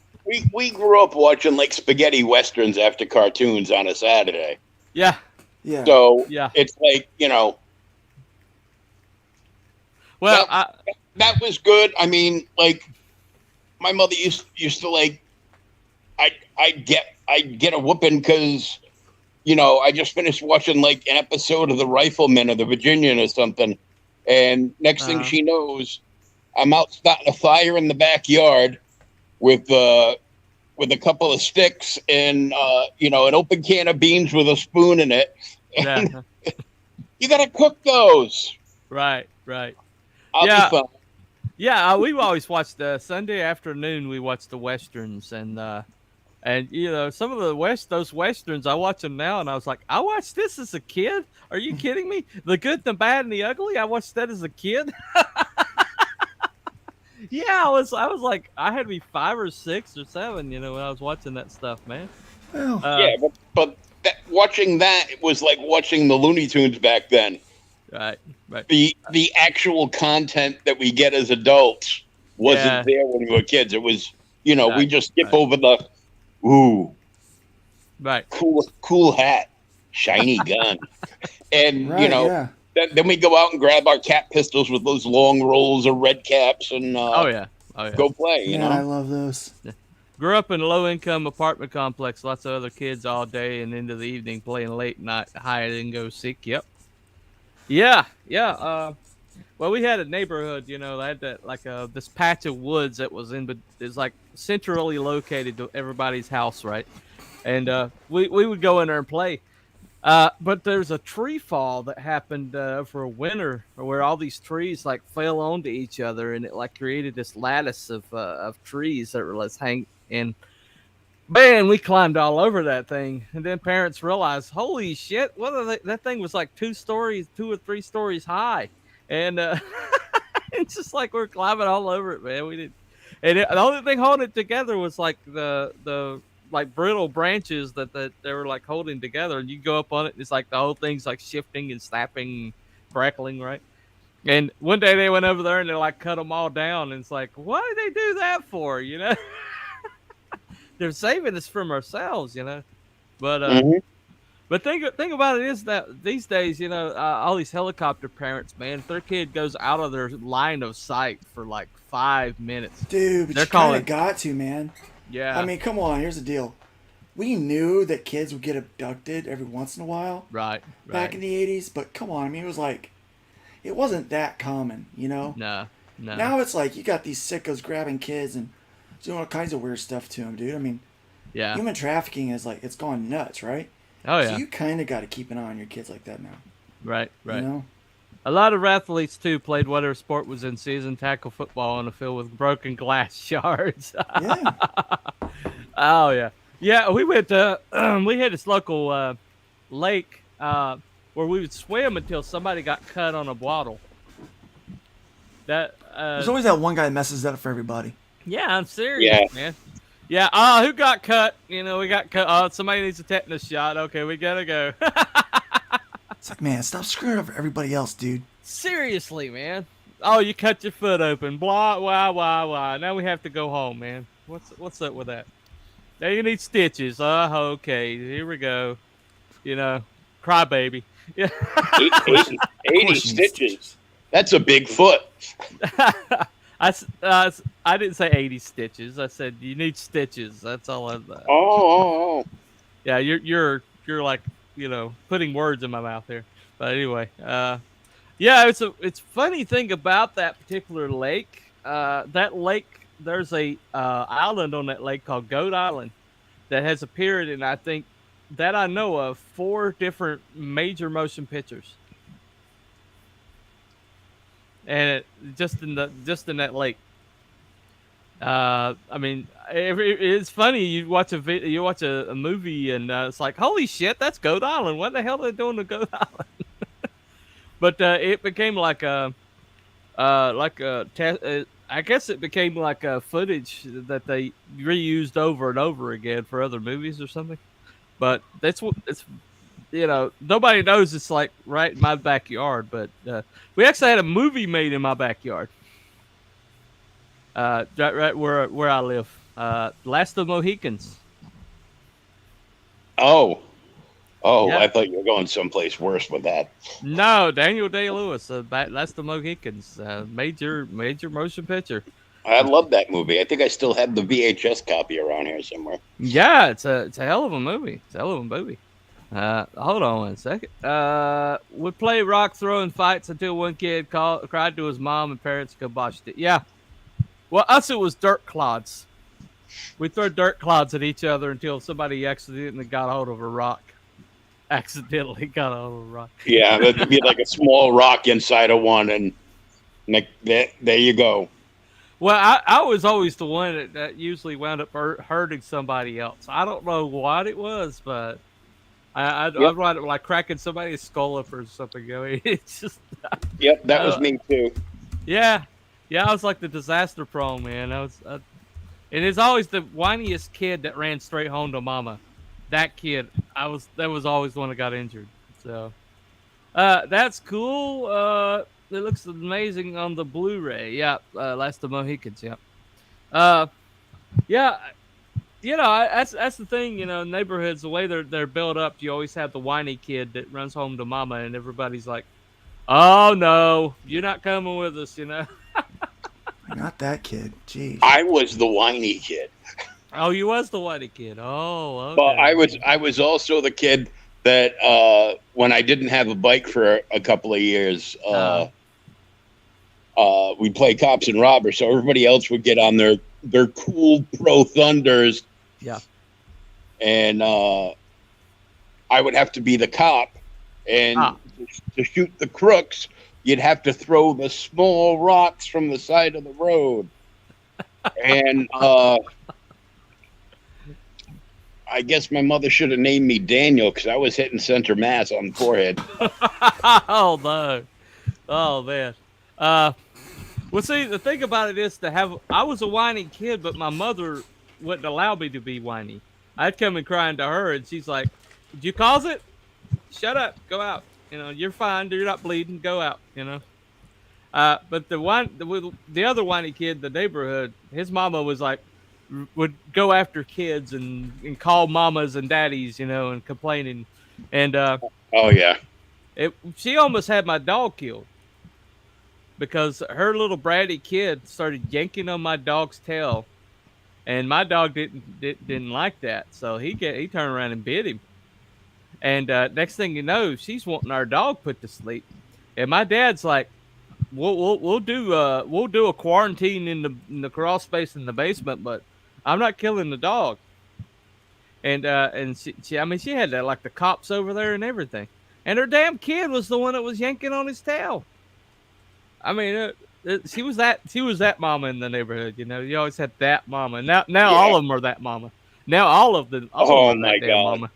we grew up watching like spaghetti westerns after cartoons on a Saturday. Yeah. Yeah. So Yeah. it's like, you know, Well, that was good. I mean, like my mother used to like, I'd get a whooping because, you know, I just finished watching like an episode of The Rifleman or The Virginian or something, and next thing she knows, I'm out starting a fire in the backyard with a couple of sticks and you know, an open can of beans with a spoon in it. And you gotta cook those. Right. I'll be fine. Yeah, we've always watched Sunday afternoon. We watched the westerns, and you know, some of those westerns. I watch them now, and I was like, I watched this as a kid. Are you kidding me? The Good, the Bad, and the Ugly. I watched that as a kid. Yeah, I was like, I had to be 5 or 6 or 7, you know, when I was watching that stuff, man. Well, Yeah, but watching that was like watching the Looney Tunes back then. Right. The actual content that we get as adults wasn't there when we were kids. It was, you know, we just skip over the, cool hat, shiny gun, and right, you know, yeah. then we go out and grab our cat pistols with those long rolls of red caps and go play. You know, I love those. Grew up in a low-income apartment complex. Lots of other kids all day and into the evening playing late night hide and go seek. Yep. Yeah. Well, we had a neighborhood, you know, that had that like this patch of woods that was is like centrally located to everybody's house, right? And we would go in there and play. But there's a tree fall that happened for a winter where all these trees like fell onto each other, and it like created this lattice of trees that were let's hang in. Man, we climbed all over that thing, and then parents realized, holy shit, that thing was like 2 or 3 stories high, and it's just like we're climbing all over it, man. We did, and the only thing holding it together was like the like brittle branches that they were like holding together, and you go up on it, and it's like the whole thing's like shifting and snapping, crackling, right? And one day they went over there and they like cut them all down, and it's like, why did they do that for? You know. They're saving us from ourselves, you know. But but thing about it is that these days, you know, all these helicopter parents, man, if their kid goes out of their line of sight for like 5 minutes, dude, but they're you kind calling. of got to, man. Yeah. I mean, come on. Here's the deal. We knew that kids would get abducted every once in a while. Right. Back in the 80s, but come on. I mean, it wasn't that common, you know. No. Now it's like you got these sickos grabbing kids and doing all kinds of weird stuff to them, dude. I mean, yeah. Human trafficking is like, it's gone nuts, right? Oh, yeah. So you kind of got to keep an eye on your kids like that now. Right. You know? A lot of athletes, too, played whatever sport was in season, tackle football on a field with broken glass shards. Yeah. Oh, yeah. Yeah, we went to we had this local lake where we would swim until somebody got cut on a bottle. That There's always that one guy that messes that up for everybody. yeah, I'm serious, Yeah. man. Yeah, who got cut? You know, we got cut. Oh, somebody needs a tetanus shot. Okay, we gotta go. It's like, man, stop screwing up for everybody else, dude. Seriously, man. Oh, you cut your foot open. Blah, blah, blah, blah. Now we have to go home, man. What's up with that? Now you need stitches. Okay, here we go. You know, crybaby. Yeah. 80, 80 stitches. That's a big foot. I didn't say 80 stitches. I said you need stitches. That's all. Oh. Yeah, you're like putting words in my mouth here. But anyway, yeah, it's funny thing about that particular lake. That lake, there's a island on that lake called Goat Island that has appeared in, I think, that I know of, 4 different major motion pictures. And just in that lake. I mean, it's funny. You watch a movie, and it's like, holy shit, that's Goat Island. What the hell are they doing to Goat Island? But it became like a I guess it became like a footage that they reused over and over again for other movies or something. But that's what it's. Nobody knows it's like right in my backyard. But we actually had a movie made in my backyard. Right where I live. Last of the Mohicans. Oh. Yeah. I thought you were going someplace worse with that. No, Daniel Day-Lewis. Last of the Mohicans. Major motion picture. I love that movie. I think I still have the VHS copy around here somewhere. Yeah, it's a hell of a movie. It's a hell of a movie. Hold on 1 second. We play rock throwing fights until one kid cried to his mom and parents kiboshed it. Yeah. Well, us it was dirt clods. We throw dirt clods at each other until somebody accidentally got hold of a rock. Accidentally got hold of a rock. Yeah, that'd be like a small rock inside of one, and there you go. Well, I was always the one that usually wound up hurting somebody else. I don't know what it was, but I'd wind up like cracking somebody's skull up or something. It's just. Yep, that was me too. Yeah, I was like the disaster prone man. And it's always the whiniest kid that ran straight home to mama. That kid, that was always the one that got injured. So, that's cool. It looks amazing on the Blu-ray. Yeah, Last of the Mohicans. Yeah. Yeah. That's the thing. Neighborhoods, the way they're built up, you always have the whiny kid that runs home to mama, and everybody's like, "Oh no, you're not coming with us," Not that kid. Jeez. I was the whiny kid. Oh, you was the whiny kid. Oh, okay. But I was also the kid that when I didn't have a bike for a couple of years, we'd play cops and robbers, so everybody else would get on their cool Pro Thunders. Yeah. And I would have to be the cop, and to shoot the crooks, you'd have to throw the small rocks from the side of the road. And I guess my mother should have named me Daniel because I was hitting center mass on the forehead. Oh no! Oh man. Well, see, the thing about it is I was a whiny kid, but my mother wouldn't allow me to be whiny. I'd come and crying to her, and she's like, "Did you cause it? Shut up, go out. You're fine. You're not bleeding. Go out." But the other whiny kid in the neighborhood, his mama was like, would go after kids and call mamas and daddies, and complaining, and oh yeah, she almost had my dog killed because her little bratty kid started yanking on my dog's tail, and my dog didn't like that, so he turned around and bit him, and next thing you know, she's wanting our dog put to sleep, and my dad's like, we'll do a quarantine in the crawl space in the basement, but I'm not killing the dog. And she had like the cops over there and everything, and her damn kid was the one that was yanking on his tail. I mean, she was that mama in the neighborhood. You always had that mama. Now all of them are that mama. Now all of them Oh are that my damn God. mama.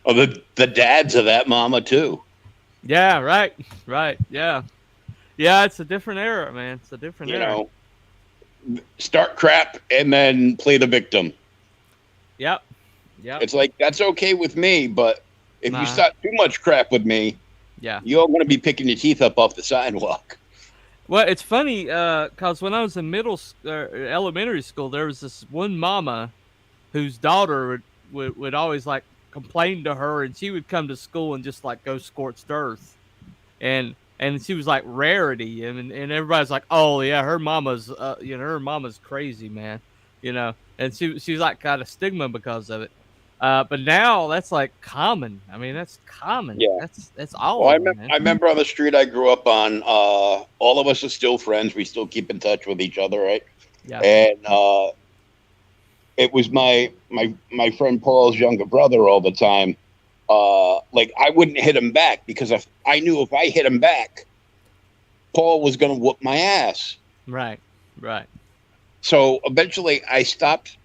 Oh, the dads of that mama too. Yeah, right, right, yeah, yeah. It's a different era, man. It's a different You era. know, start crap and then play the victim. Yep, yep. It's like that's okay with me, but if you Nah, start too much crap with me, yeah. you're going to be picking your teeth up off the sidewalk. Well, it's funny, cause when I was in elementary school, there was this one mama whose daughter would always like complain to her, and she would come to school and just like go scorched earth, and she was like rarity, and everybody's like, oh yeah, her mama's her mama's crazy, man, and she's like got a stigma because of it. But now that's like common. I mean, that's common. Yeah. That's all Well, of them, man. I remember on the street I grew up on. All of us are still friends. We still keep in touch with each other, right? Yeah. And it was my friend Paul's younger brother all the time. Like I wouldn't hit him back because I knew if I hit him back, Paul was going to whoop my ass. Right. Right. So eventually I stopped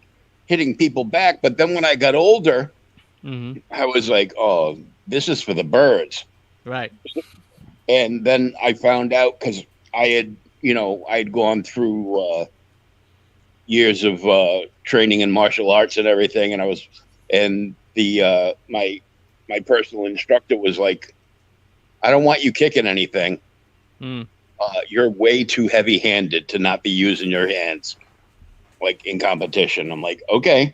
hitting people back. But then when I got older, Mm-hmm. I was like, oh, this is for the birds. Right. And then I found out because I had gone through years of training in martial arts and everything. And my personal instructor was like, I don't want you kicking anything. Mm. You're way too heavy handed to not be using your hands like in competition. I'm like, okay.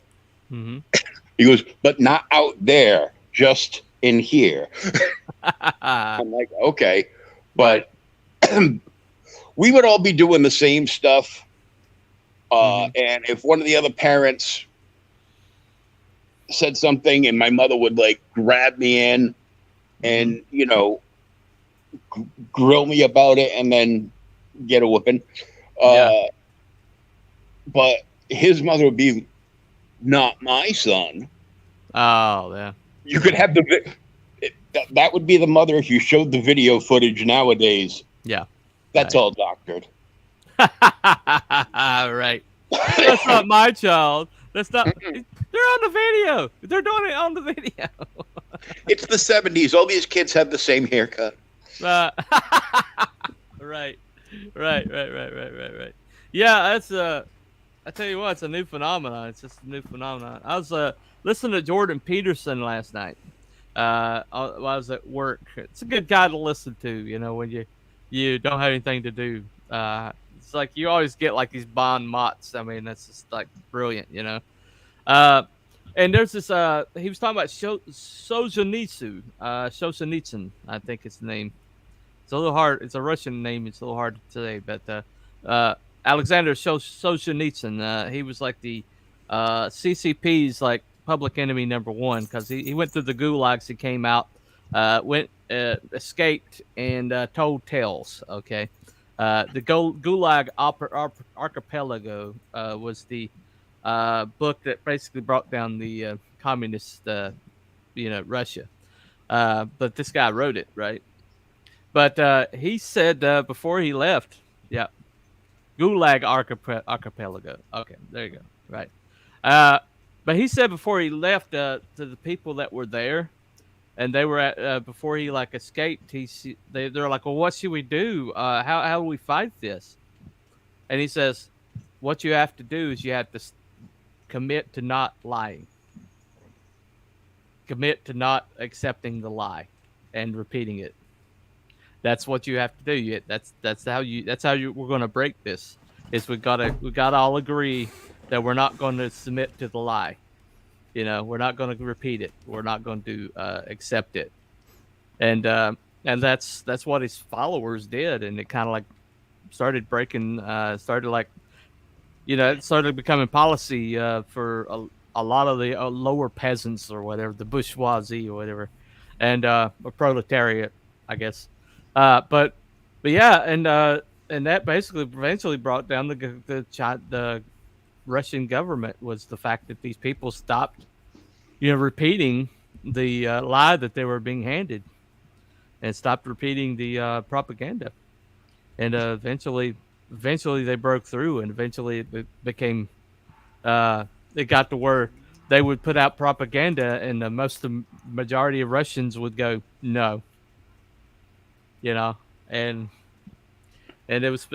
Mm-hmm. He goes, but not out there, just in here. I'm like, okay. But we would all be doing the same stuff. And if one of the other parents said something and my mother would like grab me in and, grill me about it and then get a whooping. But his mother would be, not my son. Oh, yeah. You could have that would be the mother if you showed the video footage nowadays. Yeah. That's all doctored. Right. That's not my child. That's not. They're on the video. They're doing it on the video. It's the 70s. All these kids have the same haircut. Right. Yeah, that's I tell you what, it's a new phenomenon. It's just a new phenomenon. I was listening to Jordan Peterson last night. While I was at work. It's a good guy to listen to. When you don't have anything to do. It's like you always get like these Bond mots. I mean, that's just like brilliant. And there's this. He was talking about Solzhenitsyn. I think it's the name. It's a little hard. It's a Russian name. It's a little hard to say, but Alexander Solzhenitsyn. He was like the CCP's like public enemy number one because he went through the gulags. He came out, escaped, and told tales. Okay, the Gulag Archipelago was the book that basically brought down the communist, Russia. But this guy wrote it, right? But he said before he left, yeah, Gulag Archipelago. Okay, there you go. Right. But he said before he left to the people that were there, and they were at before he like escaped. They're like, well, what should we do? How do we fight this? And he says, what you have to do is you have to commit to not lying. Commit to not accepting the lie, and repeating it. That's what you have to do. That's how we're going to break this. Is we gotta all agree that we're not going to submit to the lie. We're not going to repeat it. We're not going to accept it. And that's what his followers did, and it kind of like started breaking. It started becoming policy for a lot of the lower peasants or whatever, the bourgeoisie or whatever, and or proletariat, I guess. But yeah, and that basically eventually brought down the Russian government was the fact that these people stopped, repeating the lie that they were being handed, and stopped repeating the propaganda, and eventually they broke through, and eventually it became it got to where they would put out propaganda, and the majority of Russians would go no, and it was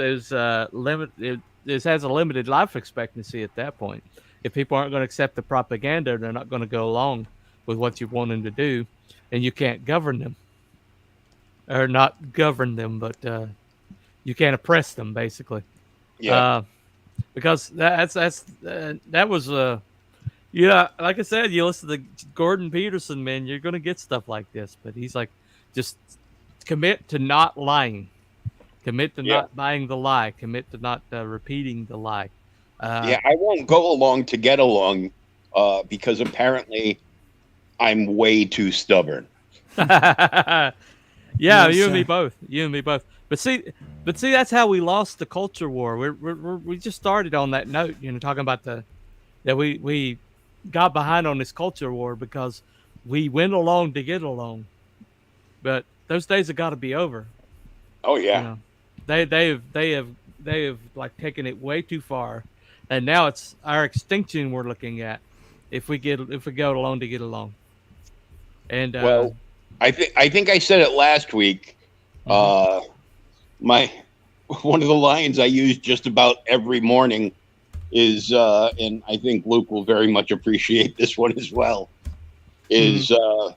limited. It has a limited life expectancy at that point. If people aren't going to accept the propaganda, they're not going to go along with what you want them to do, and you can't govern them, or not govern them, but you can't oppress them, basically. Yeah. Because that was like I said, you listen to Gordon Peterson, man, you're going to get stuff like this. But he's like, just commit to not lying. Commit to not buying the lie. Commit to not repeating the lie. Yeah, I won't go along to get along because apparently I'm way too stubborn. Yeah, Yes, you and me both. You and me both. But see, that's how we lost the culture war. We just started on that note, talking about that we got behind on this culture war because we went along to get along. But those days have got to be over. Oh yeah. They have like taken it way too far, and now it's our extinction we're looking at if we go along to get along. And Well, I think I said it last week. My one of the lines I use just about every morning is, and I think Luke will very much appreciate this one as well. Is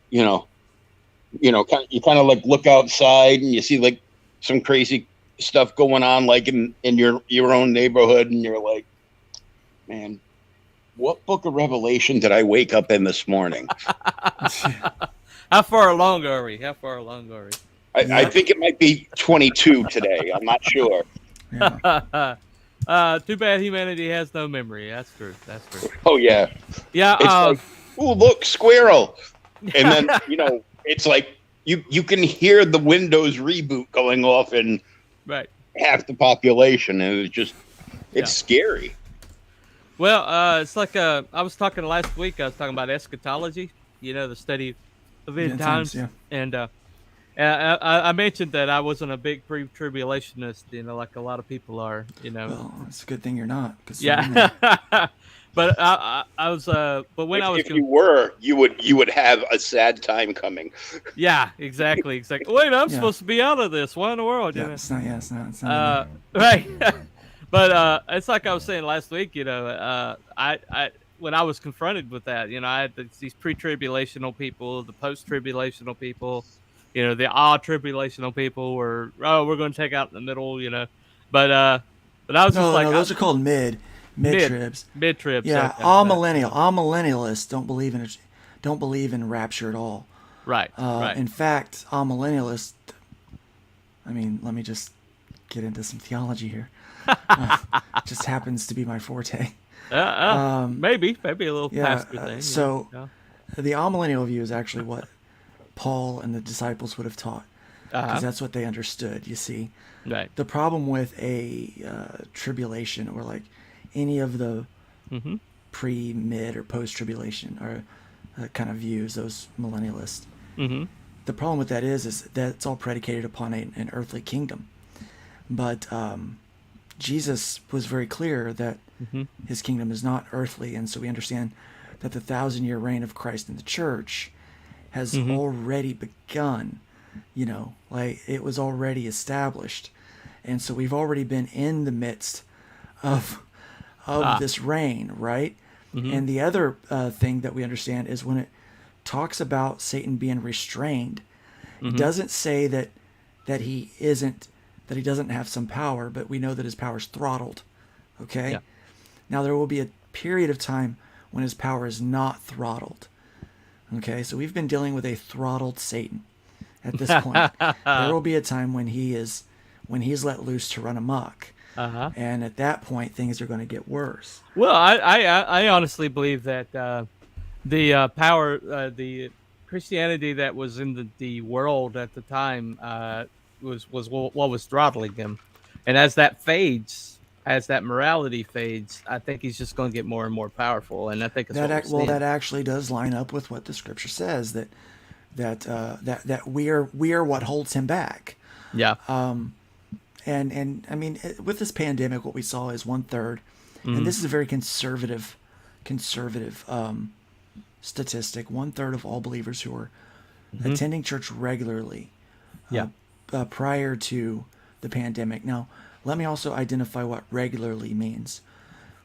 you kind of like look outside and you see like some crazy stuff going on, like in your own neighborhood, and you're like, man, what book of Revelation did I wake up in this morning? How far along are we? I think it might be 22 today. I'm not sure. Yeah. Too bad humanity has no memory. That's true. Oh yeah. Yeah. It's like, oh look, squirrel, and then it's like you can hear the Windows reboot going off in right. half the population, and it's scary. Well, it's like I was talking last week. I was talking about eschatology. The study of end times. Yeah. And I mentioned that I wasn't a big pre-tribulationist, like a lot of people are. Well, it's a good thing you're not. Yeah. But I was. But when if you were, you would have a sad time coming. Yeah, exactly. Wait, I'm supposed to be out of this. What in the world? Yeah, it's not. Yeah, it's not. Right. But it's like I was saying last week. I when I was confronted with that, I had these pre-tribulational people, the post-tribulational people, the tribulational people were, we're going to take out in the middle, But I was just like, those are called mid-tribs. Mid-tribs. Yeah, okay, all millennialists don't believe in rapture at all. Right. Right. In fact, all millennialists. I mean, let me just get into some theology here. Just happens to be my forte. Maybe a little pastor thing. So, the amillennial view is actually what Paul and the disciples would have taught, because that's what they understood. You see, right. The problem with a tribulation or like any of the pre, mid, or post tribulation or kind of views, those millennialists. The problem with that is that it's all predicated upon an earthly kingdom, but Jesus was very clear that his kingdom is not earthly, and so we understand that the 1,000-year reign of Christ in the church has already begun. Like it was already established, and so we've already been in the midst of this reign, right? And the other thing that we understand is when it talks about Satan being restrained, it doesn't say that he doesn't have some power, but we know that his power is throttled. Okay? Yeah. Now there will be a period of time when his power is not throttled. Okay? So we've been dealing with a throttled Satan at this point. There will be a time when he's let loose to run amok. And at that point, things are going to get worse. Well, I honestly believe that the power, the Christianity that was in the world at the time was what was throttling him, and as that fades, as that morality fades, I think he's just going to get more and more powerful, and I think that actually does line up with what the scripture says, that we are what holds him back. Yeah. And I mean, with this pandemic, what we saw is 1/3, and this is a very conservative statistic, 1/3 of all believers who are attending church regularly prior to the pandemic. Now, let me also identify what regularly means.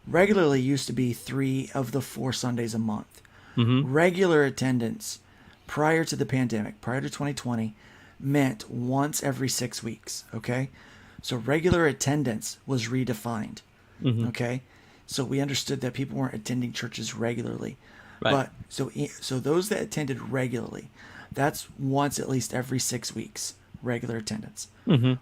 Regularly used to be 3 of the 4 Sundays a month. Regular attendance prior to the pandemic, prior to 2020, meant once every 6 weeks, okay? So regular attendance was redefined, okay? So we understood that people weren't attending churches regularly. Right. But so those that attended regularly, that's once at least every 6 weeks, regular attendance,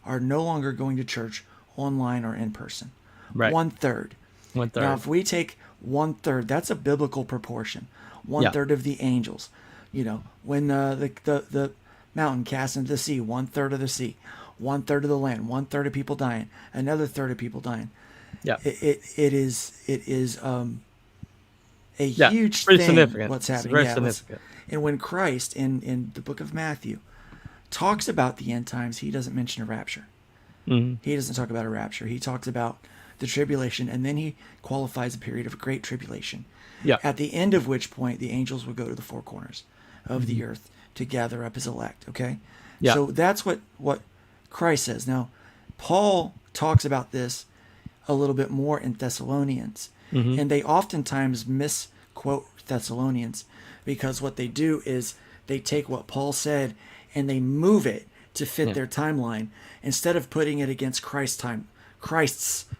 are no longer going to church online or in person. Right. 1/3. 1/3. Now, if we take 1/3, that's a biblical proportion. 1/3 of the angels. You know, when the mountain cast into the sea, 1/3 of the sea, 1/3 of the land, 1/3 of people dying, another third of people dying. Yeah. It is a Yeah, huge pretty thing. significant. What's It's happening? very Yeah, significant. and when Christ in the book of Matthew talks about the end times, he doesn't mention a rapture. He doesn't talk about a rapture. He talks about the tribulation, and then he qualifies a period of a great tribulation. Yeah. At the end of which point, the angels will go to the four corners of the earth to gather up his elect. Okay. Yeah. So that's what Christ says. Now, Paul talks about this a little bit more in Thessalonians, and they oftentimes misquote Thessalonians because what they do is they take what Paul said and they move it to fit their timeline instead of putting it against Christ's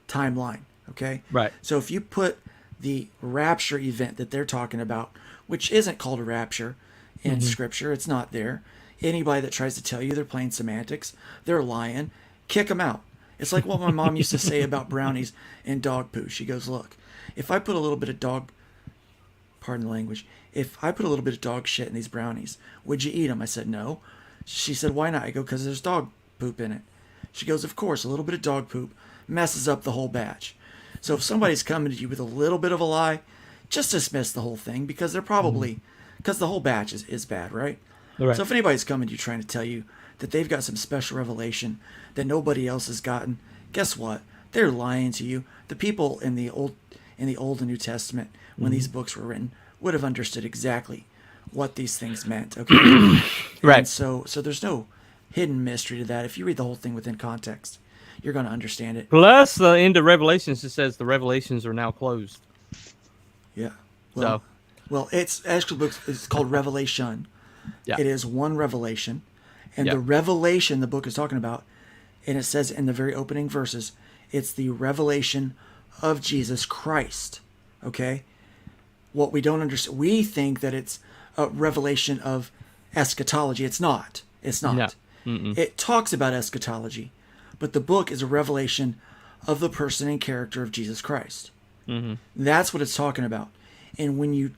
timeline. Okay. Right. So if you put the rapture event that they're talking about, which isn't called a rapture in Scripture, it's not there. Anybody that tries to tell you they're playing semantics, they're lying. Kick them out. It's like what my mom used to say about brownies and dog poo. She goes, look, if I put a little bit of dog, pardon the language, if I put a little bit of dog shit in these brownies, would you eat them? I said, no. She said, why not? I go, because there's dog poop in it. She goes, of course, a little bit of dog poop messes up the whole batch. So if somebody's coming to you with a little bit of a lie, just dismiss the whole thing because they're probably, because the whole batch is bad, right? Right. So if anybody's coming to you trying to tell you that they've got some special revelation that nobody else has gotten, guess what? They're lying to you. The people in the Old and New Testament, when these books were written, would have understood exactly what these things meant. Okay, Right. And so there's no hidden mystery to that. If you read the whole thing within context, you're going to understand it. Plus, the end of Revelations, it says the revelations are now closed. Yeah. So, Well, it's actually it's called Revelation. yeah. It is one revelation, and Yeah. the revelation the book is talking about, and it says in the very opening verses, it's the revelation of Jesus Christ. Okay? What we don't understand, we think that it's a revelation of eschatology. It's not. It's not. No. Mm-mm. It talks about eschatology, but the book is a revelation of the person and character of Jesus Christ. That's what it's talking about. And when you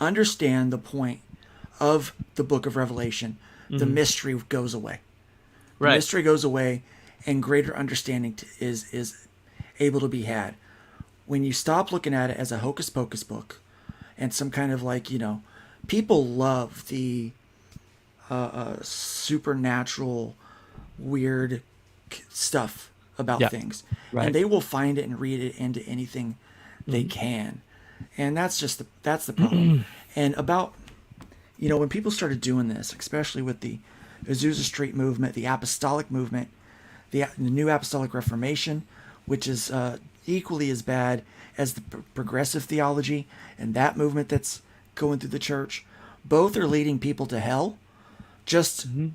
understand the point of the book of Revelation, the mystery goes away. The Right. mystery goes away, and greater understanding is able to be had. When you stop looking at it as a hocus pocus book and some kind of like, people love the supernatural, weird stuff about Yeah. things. Right. And they will find it and read it into anything they can. And that's the problem. And about, when people started doing this, especially with the Azusa Street movement, the apostolic movement, the New Apostolic Reformation, which is equally as bad as the progressive theology and that movement that's going through the church, both are leading people to hell, just in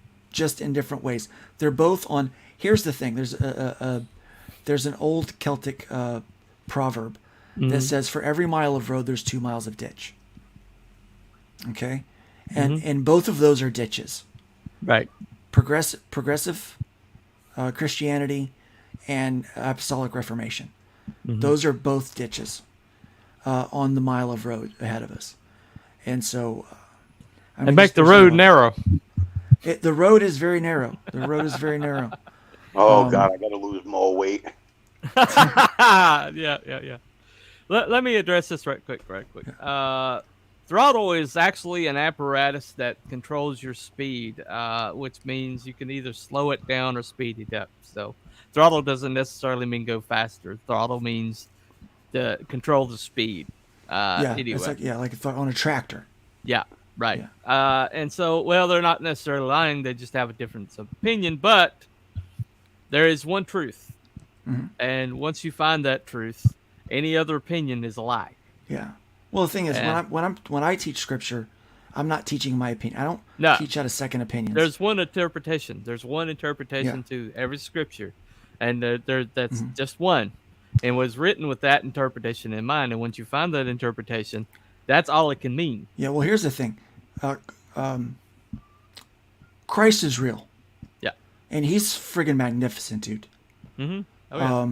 different ways. They're both on. Here's the thing: there's an old Celtic proverb that says, "For every mile of road, there's 2 miles of ditch." Okay, and both of those are ditches. Right. Progressive Christianity and Apostolic Reformation. Those are both ditches on the mile of road ahead of us. And so... And make the road narrow. The road is very narrow. The road is very narrow. Oh, God, I got to lose more weight. Yeah. Let me address this right quick. Throttle is actually an apparatus that controls your speed, which means you can either slow it down or speed it up. So throttle doesn't necessarily mean go faster. Throttle means to control the speed. Yeah, anyway. it's like on a tractor. Yeah, right. Yeah. And so, well, they're not necessarily lying. They just have a difference of opinion. But there is one truth. Mm-hmm. And once you find that truth, any other opinion is a lie. Yeah. Well, the thing is, And when I teach scripture, I'm not teaching my opinion. I don't no, teach out of second opinions. there's one interpretation. There's one interpretation Yeah. to every scripture. And that's Mm-hmm. just one. And was written with that interpretation in mind. And once you find that interpretation, that's all it can mean. Yeah. Well, here's the thing. Um, Christ is real, Yeah. and he's friggin' magnificent, dude. Mm-hmm. Oh, yeah.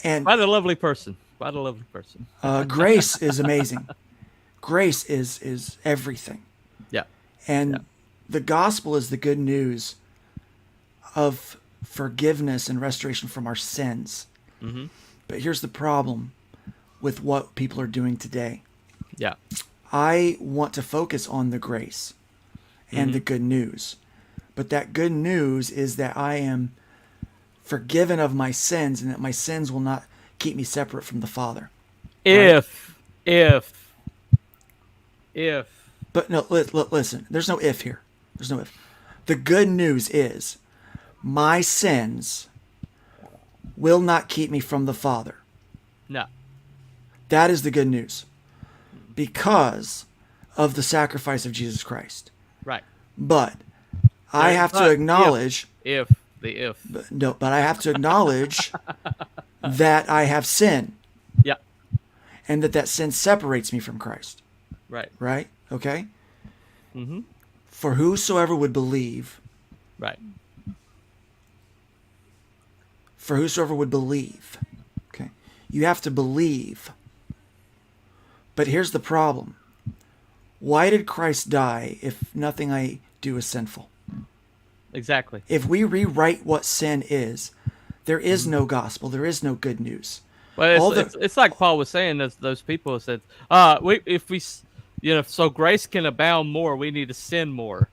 And Quite a lovely person. Quite a lovely person. grace is amazing. Grace is everything, Yeah. and Yeah. the gospel is the good news of forgiveness and restoration from our sins. Mm-hmm. But here's the problem with what people are doing today. Yeah. I want to focus on the grace and the good news. But that good news is that I am forgiven of my sins and that my sins will not keep me separate from the Father. If. But no, listen, there's no if here. There's no if. The good news is my sins will not keep me from the Father. No. That is the good news. Because of the sacrifice of Jesus Christ. Right. But I have to acknowledge If. but I have to acknowledge that I have sin Yeah. and that sin separates me from Christ. Right. Right? Okay? Mm-hmm. For whosoever would believe, Right. okay? You have to believe. But here's the problem. Why did Christ die if nothing I do is sinful? Exactly. If we rewrite what sin is, there is no gospel. There is no good news. Well, it's like Paul was saying. Those people said, so grace can abound more. We need to sin more.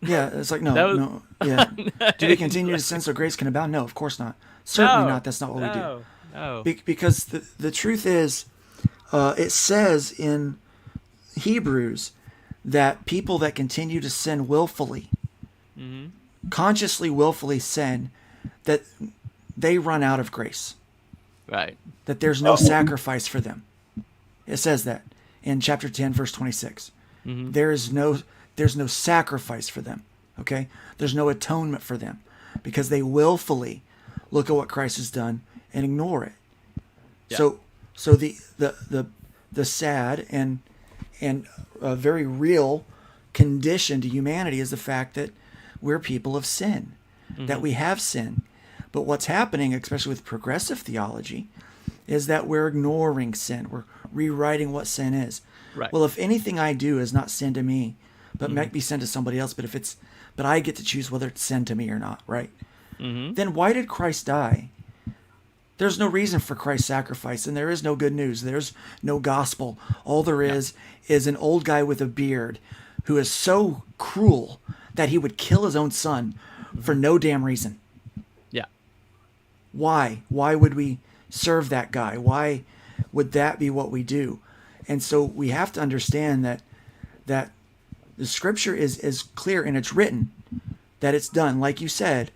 Yeah, it's like, no. Yeah. Do we continue to sin so grace can abound? No, of course not. Certainly not. That's not what we do. No. Because the truth is, it says in Hebrews that people that continue to sin willfully, consciously willfully sin, that they run out of grace. Right. That there's no sacrifice for them. It says that in chapter 10, verse 26. There's no sacrifice for them. Okay? There's no atonement for them because they willfully look at what Christ has done and ignore it. Yeah. So the sad and very real condition to humanity is the fact that we're people of sin, that we have sin. But what's happening, especially with progressive theology, is that we're ignoring sin. We're rewriting what sin is. Right. Well, if anything I do is not sin to me, but might be sin to somebody else, but I get to choose whether it's sin to me or not, right? Then why did Christ die? There's no reason for Christ's sacrifice, and there is no good news. There's no gospel. All there is an old guy with a beard who is so cruel that he would kill his own son for no damn reason. Yeah. Why? Why would we serve that guy? Why would that be what we do? And so we have to understand that the scripture is clear and it's written that it's done. Like you said,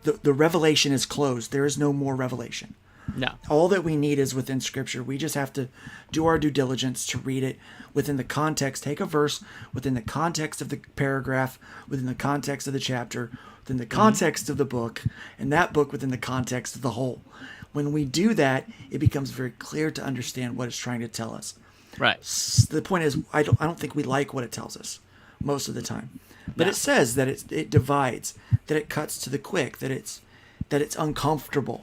the revelation is closed. There is no more revelation. No. All that we need is within scripture. We just have to do our due diligence to read it within the context. Take a verse within the context of the paragraph, within the context of the chapter, within the context of the book, and that book within the context of the whole. When we do that, it becomes very clear to understand what it's trying to tell us. Right. The point is, I don't think we like what it tells us most of the time. But it says that it divides, that it cuts to the quick, that it's uncomfortable.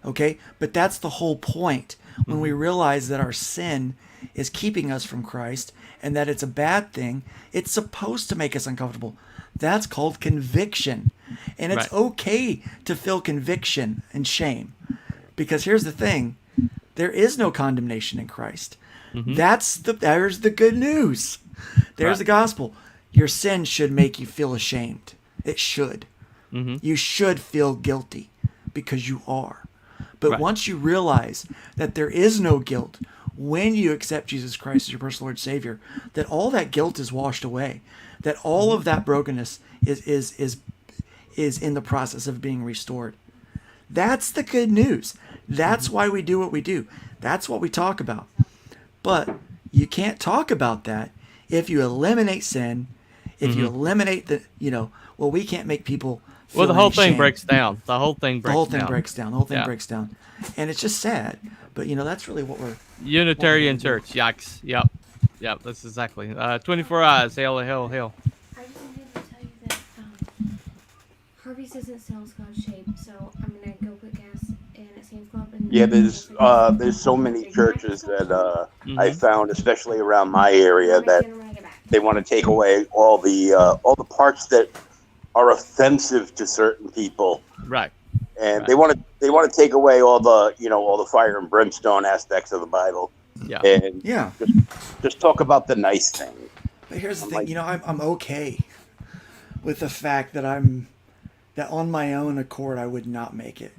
Okay? But that's the whole point. When we realize that our sin is keeping us from Christ and that it's a bad thing, it's supposed to make us uncomfortable. That's called conviction. And it's okay to feel conviction and shame. Because here's the thing, there is no condemnation in Christ. There's the good news. There's the gospel. Your sin should make you feel ashamed. It should. You should feel guilty because you are. But once you realize that there is no guilt when you accept Jesus Christ as your personal Lord Savior, that all that guilt is washed away, that all of that brokenness is in the process of being restored. That's the good news. That's why we do what we do. That's what we talk about. But you can't talk about that if you eliminate sin, if you eliminate well, we can't make people feel The whole thing shame. breaks down. The whole thing breaks down. The whole thing breaks down. And it's just sad. But, that's really what we're... Unitarian Church. Yikes. Yep. That's exactly. 24 eyes. Hail, hail, hail. I just wanted to tell you that Harvey's doesn't sell Scotch tape, so I'm gonna go put gas in at Sam's Club. And there's so many churches that I found, especially around my area, that they want to take away all the parts that are offensive to certain people. Right. And they want to take away all the fire and brimstone aspects of the Bible. Yeah. And just talk about the nice thing. But here's the thing, I'm okay with the fact that on my own accord I would not make it.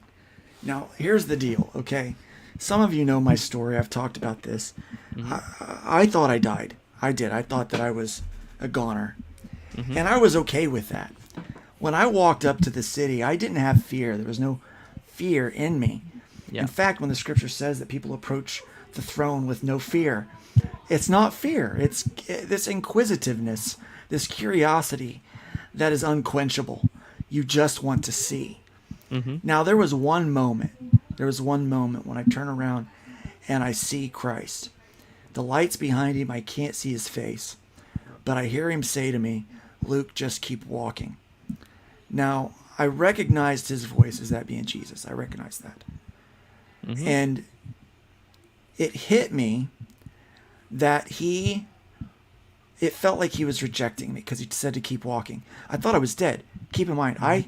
Now, here's the deal, okay? Some of you know my story. I've talked about this. I thought I died. I did. I thought that I was a goner. And I was okay with that. When I walked up to the city, I didn't have fear. There was no fear in me. Yeah. In fact, when the scripture says that people approach the throne with no fear, it's not fear. It's this inquisitiveness, this curiosity that is unquenchable. You just want to see. Now, there was one moment when I turn around and I see Christ. The light's behind him. I can't see his face. But I hear him say to me, Luke, just keep walking. Now, I recognized his voice as that being Jesus. I recognized that. And it hit me that it felt like he was rejecting me because he said to keep walking. I thought I was dead. Keep in mind, I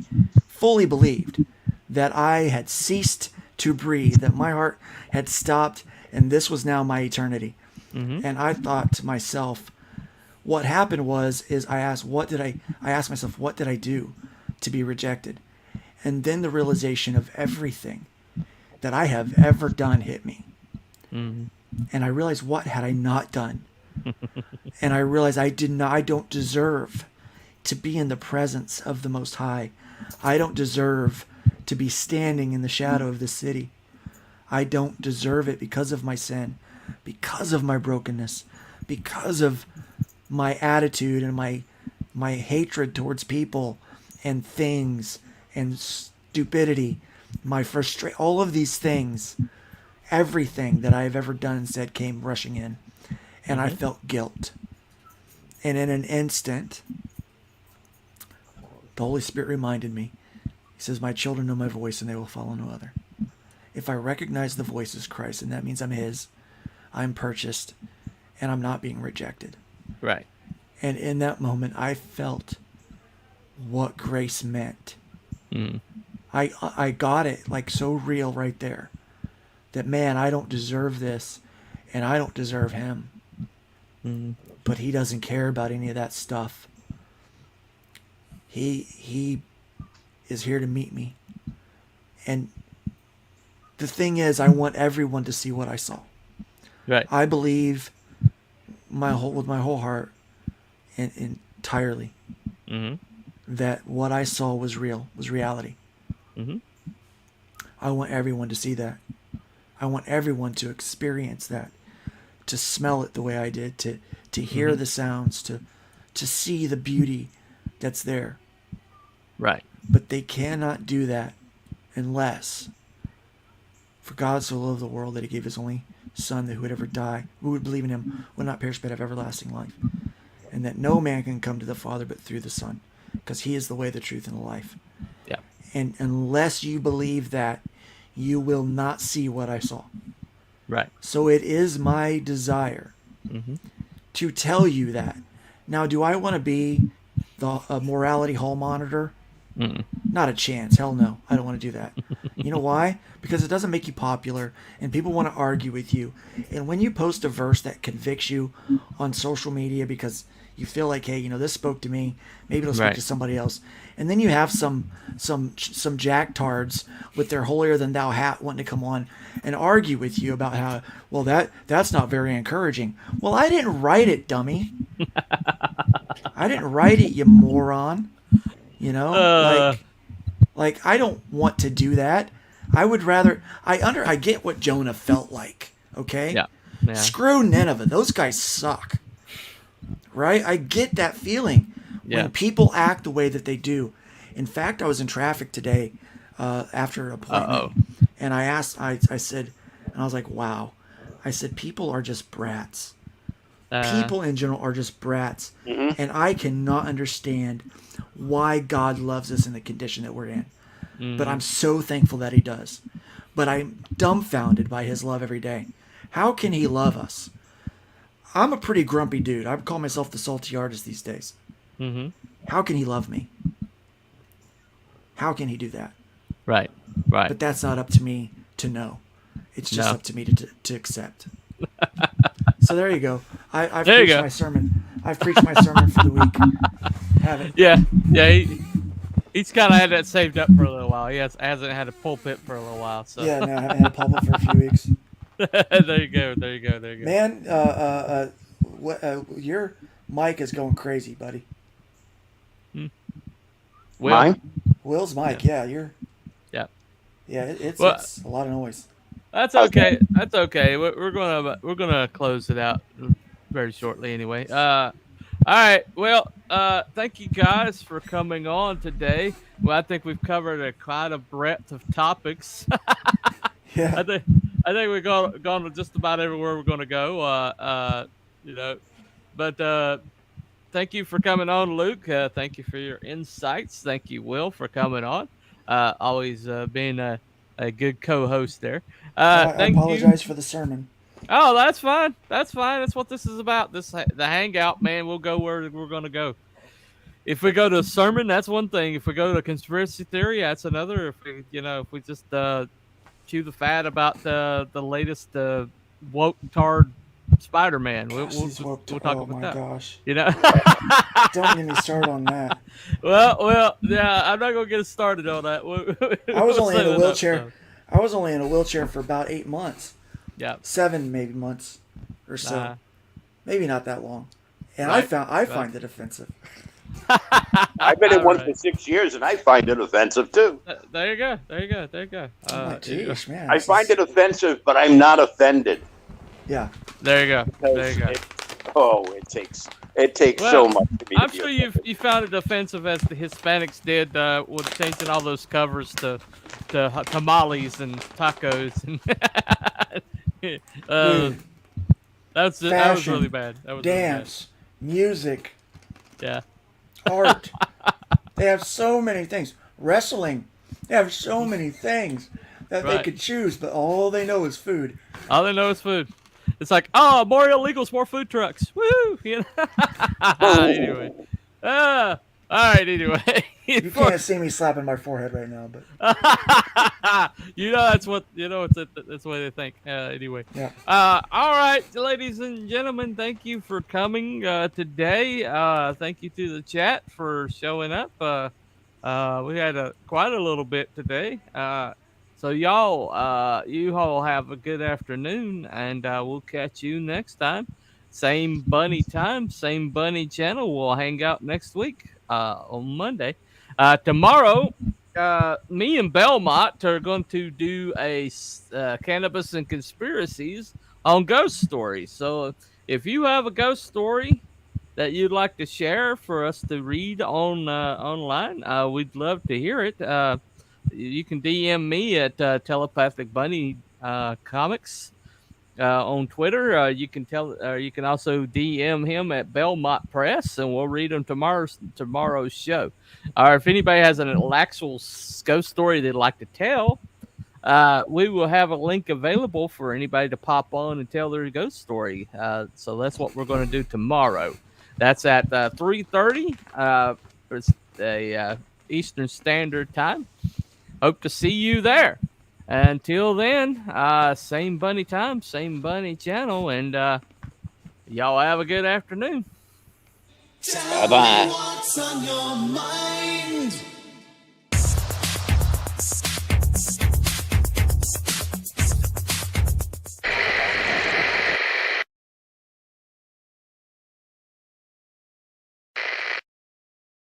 fully believed that I had ceased to breathe, that my heart had stopped, and this was now my eternity. And I thought to myself, what happened is I asked myself, what did I do to be rejected? And then the realization of everything that I have ever done hit me. And I realized, what had I not done? And I realized I don't deserve to be in the presence of the Most High. I don't deserve to be standing in the shadow of the city. I don't deserve it because of my sin, because of my brokenness, because of my attitude and my hatred towards people and things and stupidity, my frustration, all of these things, everything that I've ever done and said came rushing in, and I felt guilt. And in an instant, the Holy Spirit reminded me. He says, my children know my voice and they will follow no other. If I recognize the voice as Christ, and that means I'm his, I'm purchased, and I'm not being rejected. Right. And in that moment, I felt what grace meant. I got it like so real right there. That, man, I don't deserve this, and I don't deserve him. But he doesn't care about any of that stuff. He is here to meet me. And the thing is, I want everyone to see what I saw. Right. I believe with my whole heart and entirely that what I saw was real, was reality. I want everyone to see that. I want everyone to experience that, to smell it the way I did, to hear the sounds, to see the beauty that's there. Right. But they cannot do that unless, for God so loved the world that he gave his only Son, that who would ever die, who would believe in him, would not perish but have everlasting life. And that no man can come to the Father but through the Son, because he is the way, the truth, and the life. Yeah. And unless you believe that, you will not see what I saw. Right. So it is my desire to tell you that. Now, do I want to be a morality hall monitor? Not a chance. Hell no. I don't want to do that. You know why? Because it doesn't make you popular, and people want to argue with you. And when you post a verse that convicts you on social media because you feel like, hey, this spoke to me. Maybe it'll speak Right. to somebody else. And then you have some jacktards with their holier than thou hat wanting to come on and argue with you about how, well, that's not very encouraging. Well, I didn't write it, dummy. I didn't write it, you moron. Like I don't want to do that. I would rather. I get what Jonah felt like. Okay. Yeah. Screw Nineveh. Those guys suck. Right. I get that feeling when people act the way that they do. In fact, I was in traffic today after an appointment, and I asked. I said, and I was like, wow. I said, people are just brats. People in general are just brats, and I cannot understand why God loves us in the condition that we're in. But I'm so thankful that he does. But I'm dumbfounded by his love every day. How can he love us? I'm a pretty grumpy dude. I call myself the salty artist these days. How can he love me? How can he do that? Right. But that's not up to me to know. It's just up to me to accept. So there you go. I've preached my sermon. I've preached my sermon for the week. Have it. Yeah. He's kind of had that saved up for a little while. He hasn't had a pulpit for a little while. So. Yeah, no, I haven't had a pulpit for a few weeks. There you go. Man, your mic is going crazy, buddy. Will? Mine? Will's mic, yeah, Yeah. It's a lot of noise. That's okay. That's okay. We're gonna close it out very shortly anyway. All right. Well, thank you guys for coming on today. Well, I think we've covered quite a breadth of topics. Yeah. I think we've gone to just about everywhere we're gonna go. But thank you for coming on, Luke. Thank you for your insights. Thank you, Will, for coming on. Always being a good co-host there. I Thank apologize you. for the sermon. Oh, that's fine. That's what this is about. The hangout, man. We'll go where we're gonna go. If we go to a sermon, that's one thing. If we go to a conspiracy theory, that's another. If we just chew the fat about the latest woke tard Spider-Man, we'll talk about that. Gosh. Don't get me started on that. Well, yeah. I'm not gonna get us started on that. I was only in a wheelchair. I was only in a wheelchair for about 8 months. Yeah. 7 maybe months or so. Maybe not that long. And Right. I find it offensive. I've been in one for 6 years, and I find it offensive too. There you go. Geez, man. I find it offensive, but I'm not offended. Yeah. There you go. It takes so much to be. I'm sure you found it offensive as the Hispanics did with changing all those covers to tamales and tacos and that was really bad. That was dance, music, yeah, art. They have so many things. Wrestling. They have so many things that they could choose, but all they know is food. All they know is food. It's like, more illegals, more food trucks. Woo! Anyway. All right, anyway. You can't see me slapping my forehead right now, but that's the way they think. Anyway. Yeah. All right, ladies and gentlemen, thank you for coming today. Thank you to the chat for showing up. We had quite a little bit today. So y'all, you all have a good afternoon, and we'll catch you next time. Same bunny time, same bunny channel. We'll hang out next week on Monday. Tomorrow, me and Belmont are going to do a cannabis and conspiracies on ghost stories. So if you have a ghost story that you'd like to share for us to read on online, we'd love to hear it. You can DM me at Telepathic Bunny Comics on Twitter. You can also DM him at Belmont Press, and we'll read them tomorrow's show. Or if anybody has an actual ghost story they'd like to tell, we will have a link available for anybody to pop on and tell their ghost story. So that's what we're going to do tomorrow. That's at 3:30. It's the Eastern Standard Time. Hope to see you there. Until then, same bunny time, same bunny channel, and y'all have a good afternoon. Tell Bye-bye. me what's on your mind.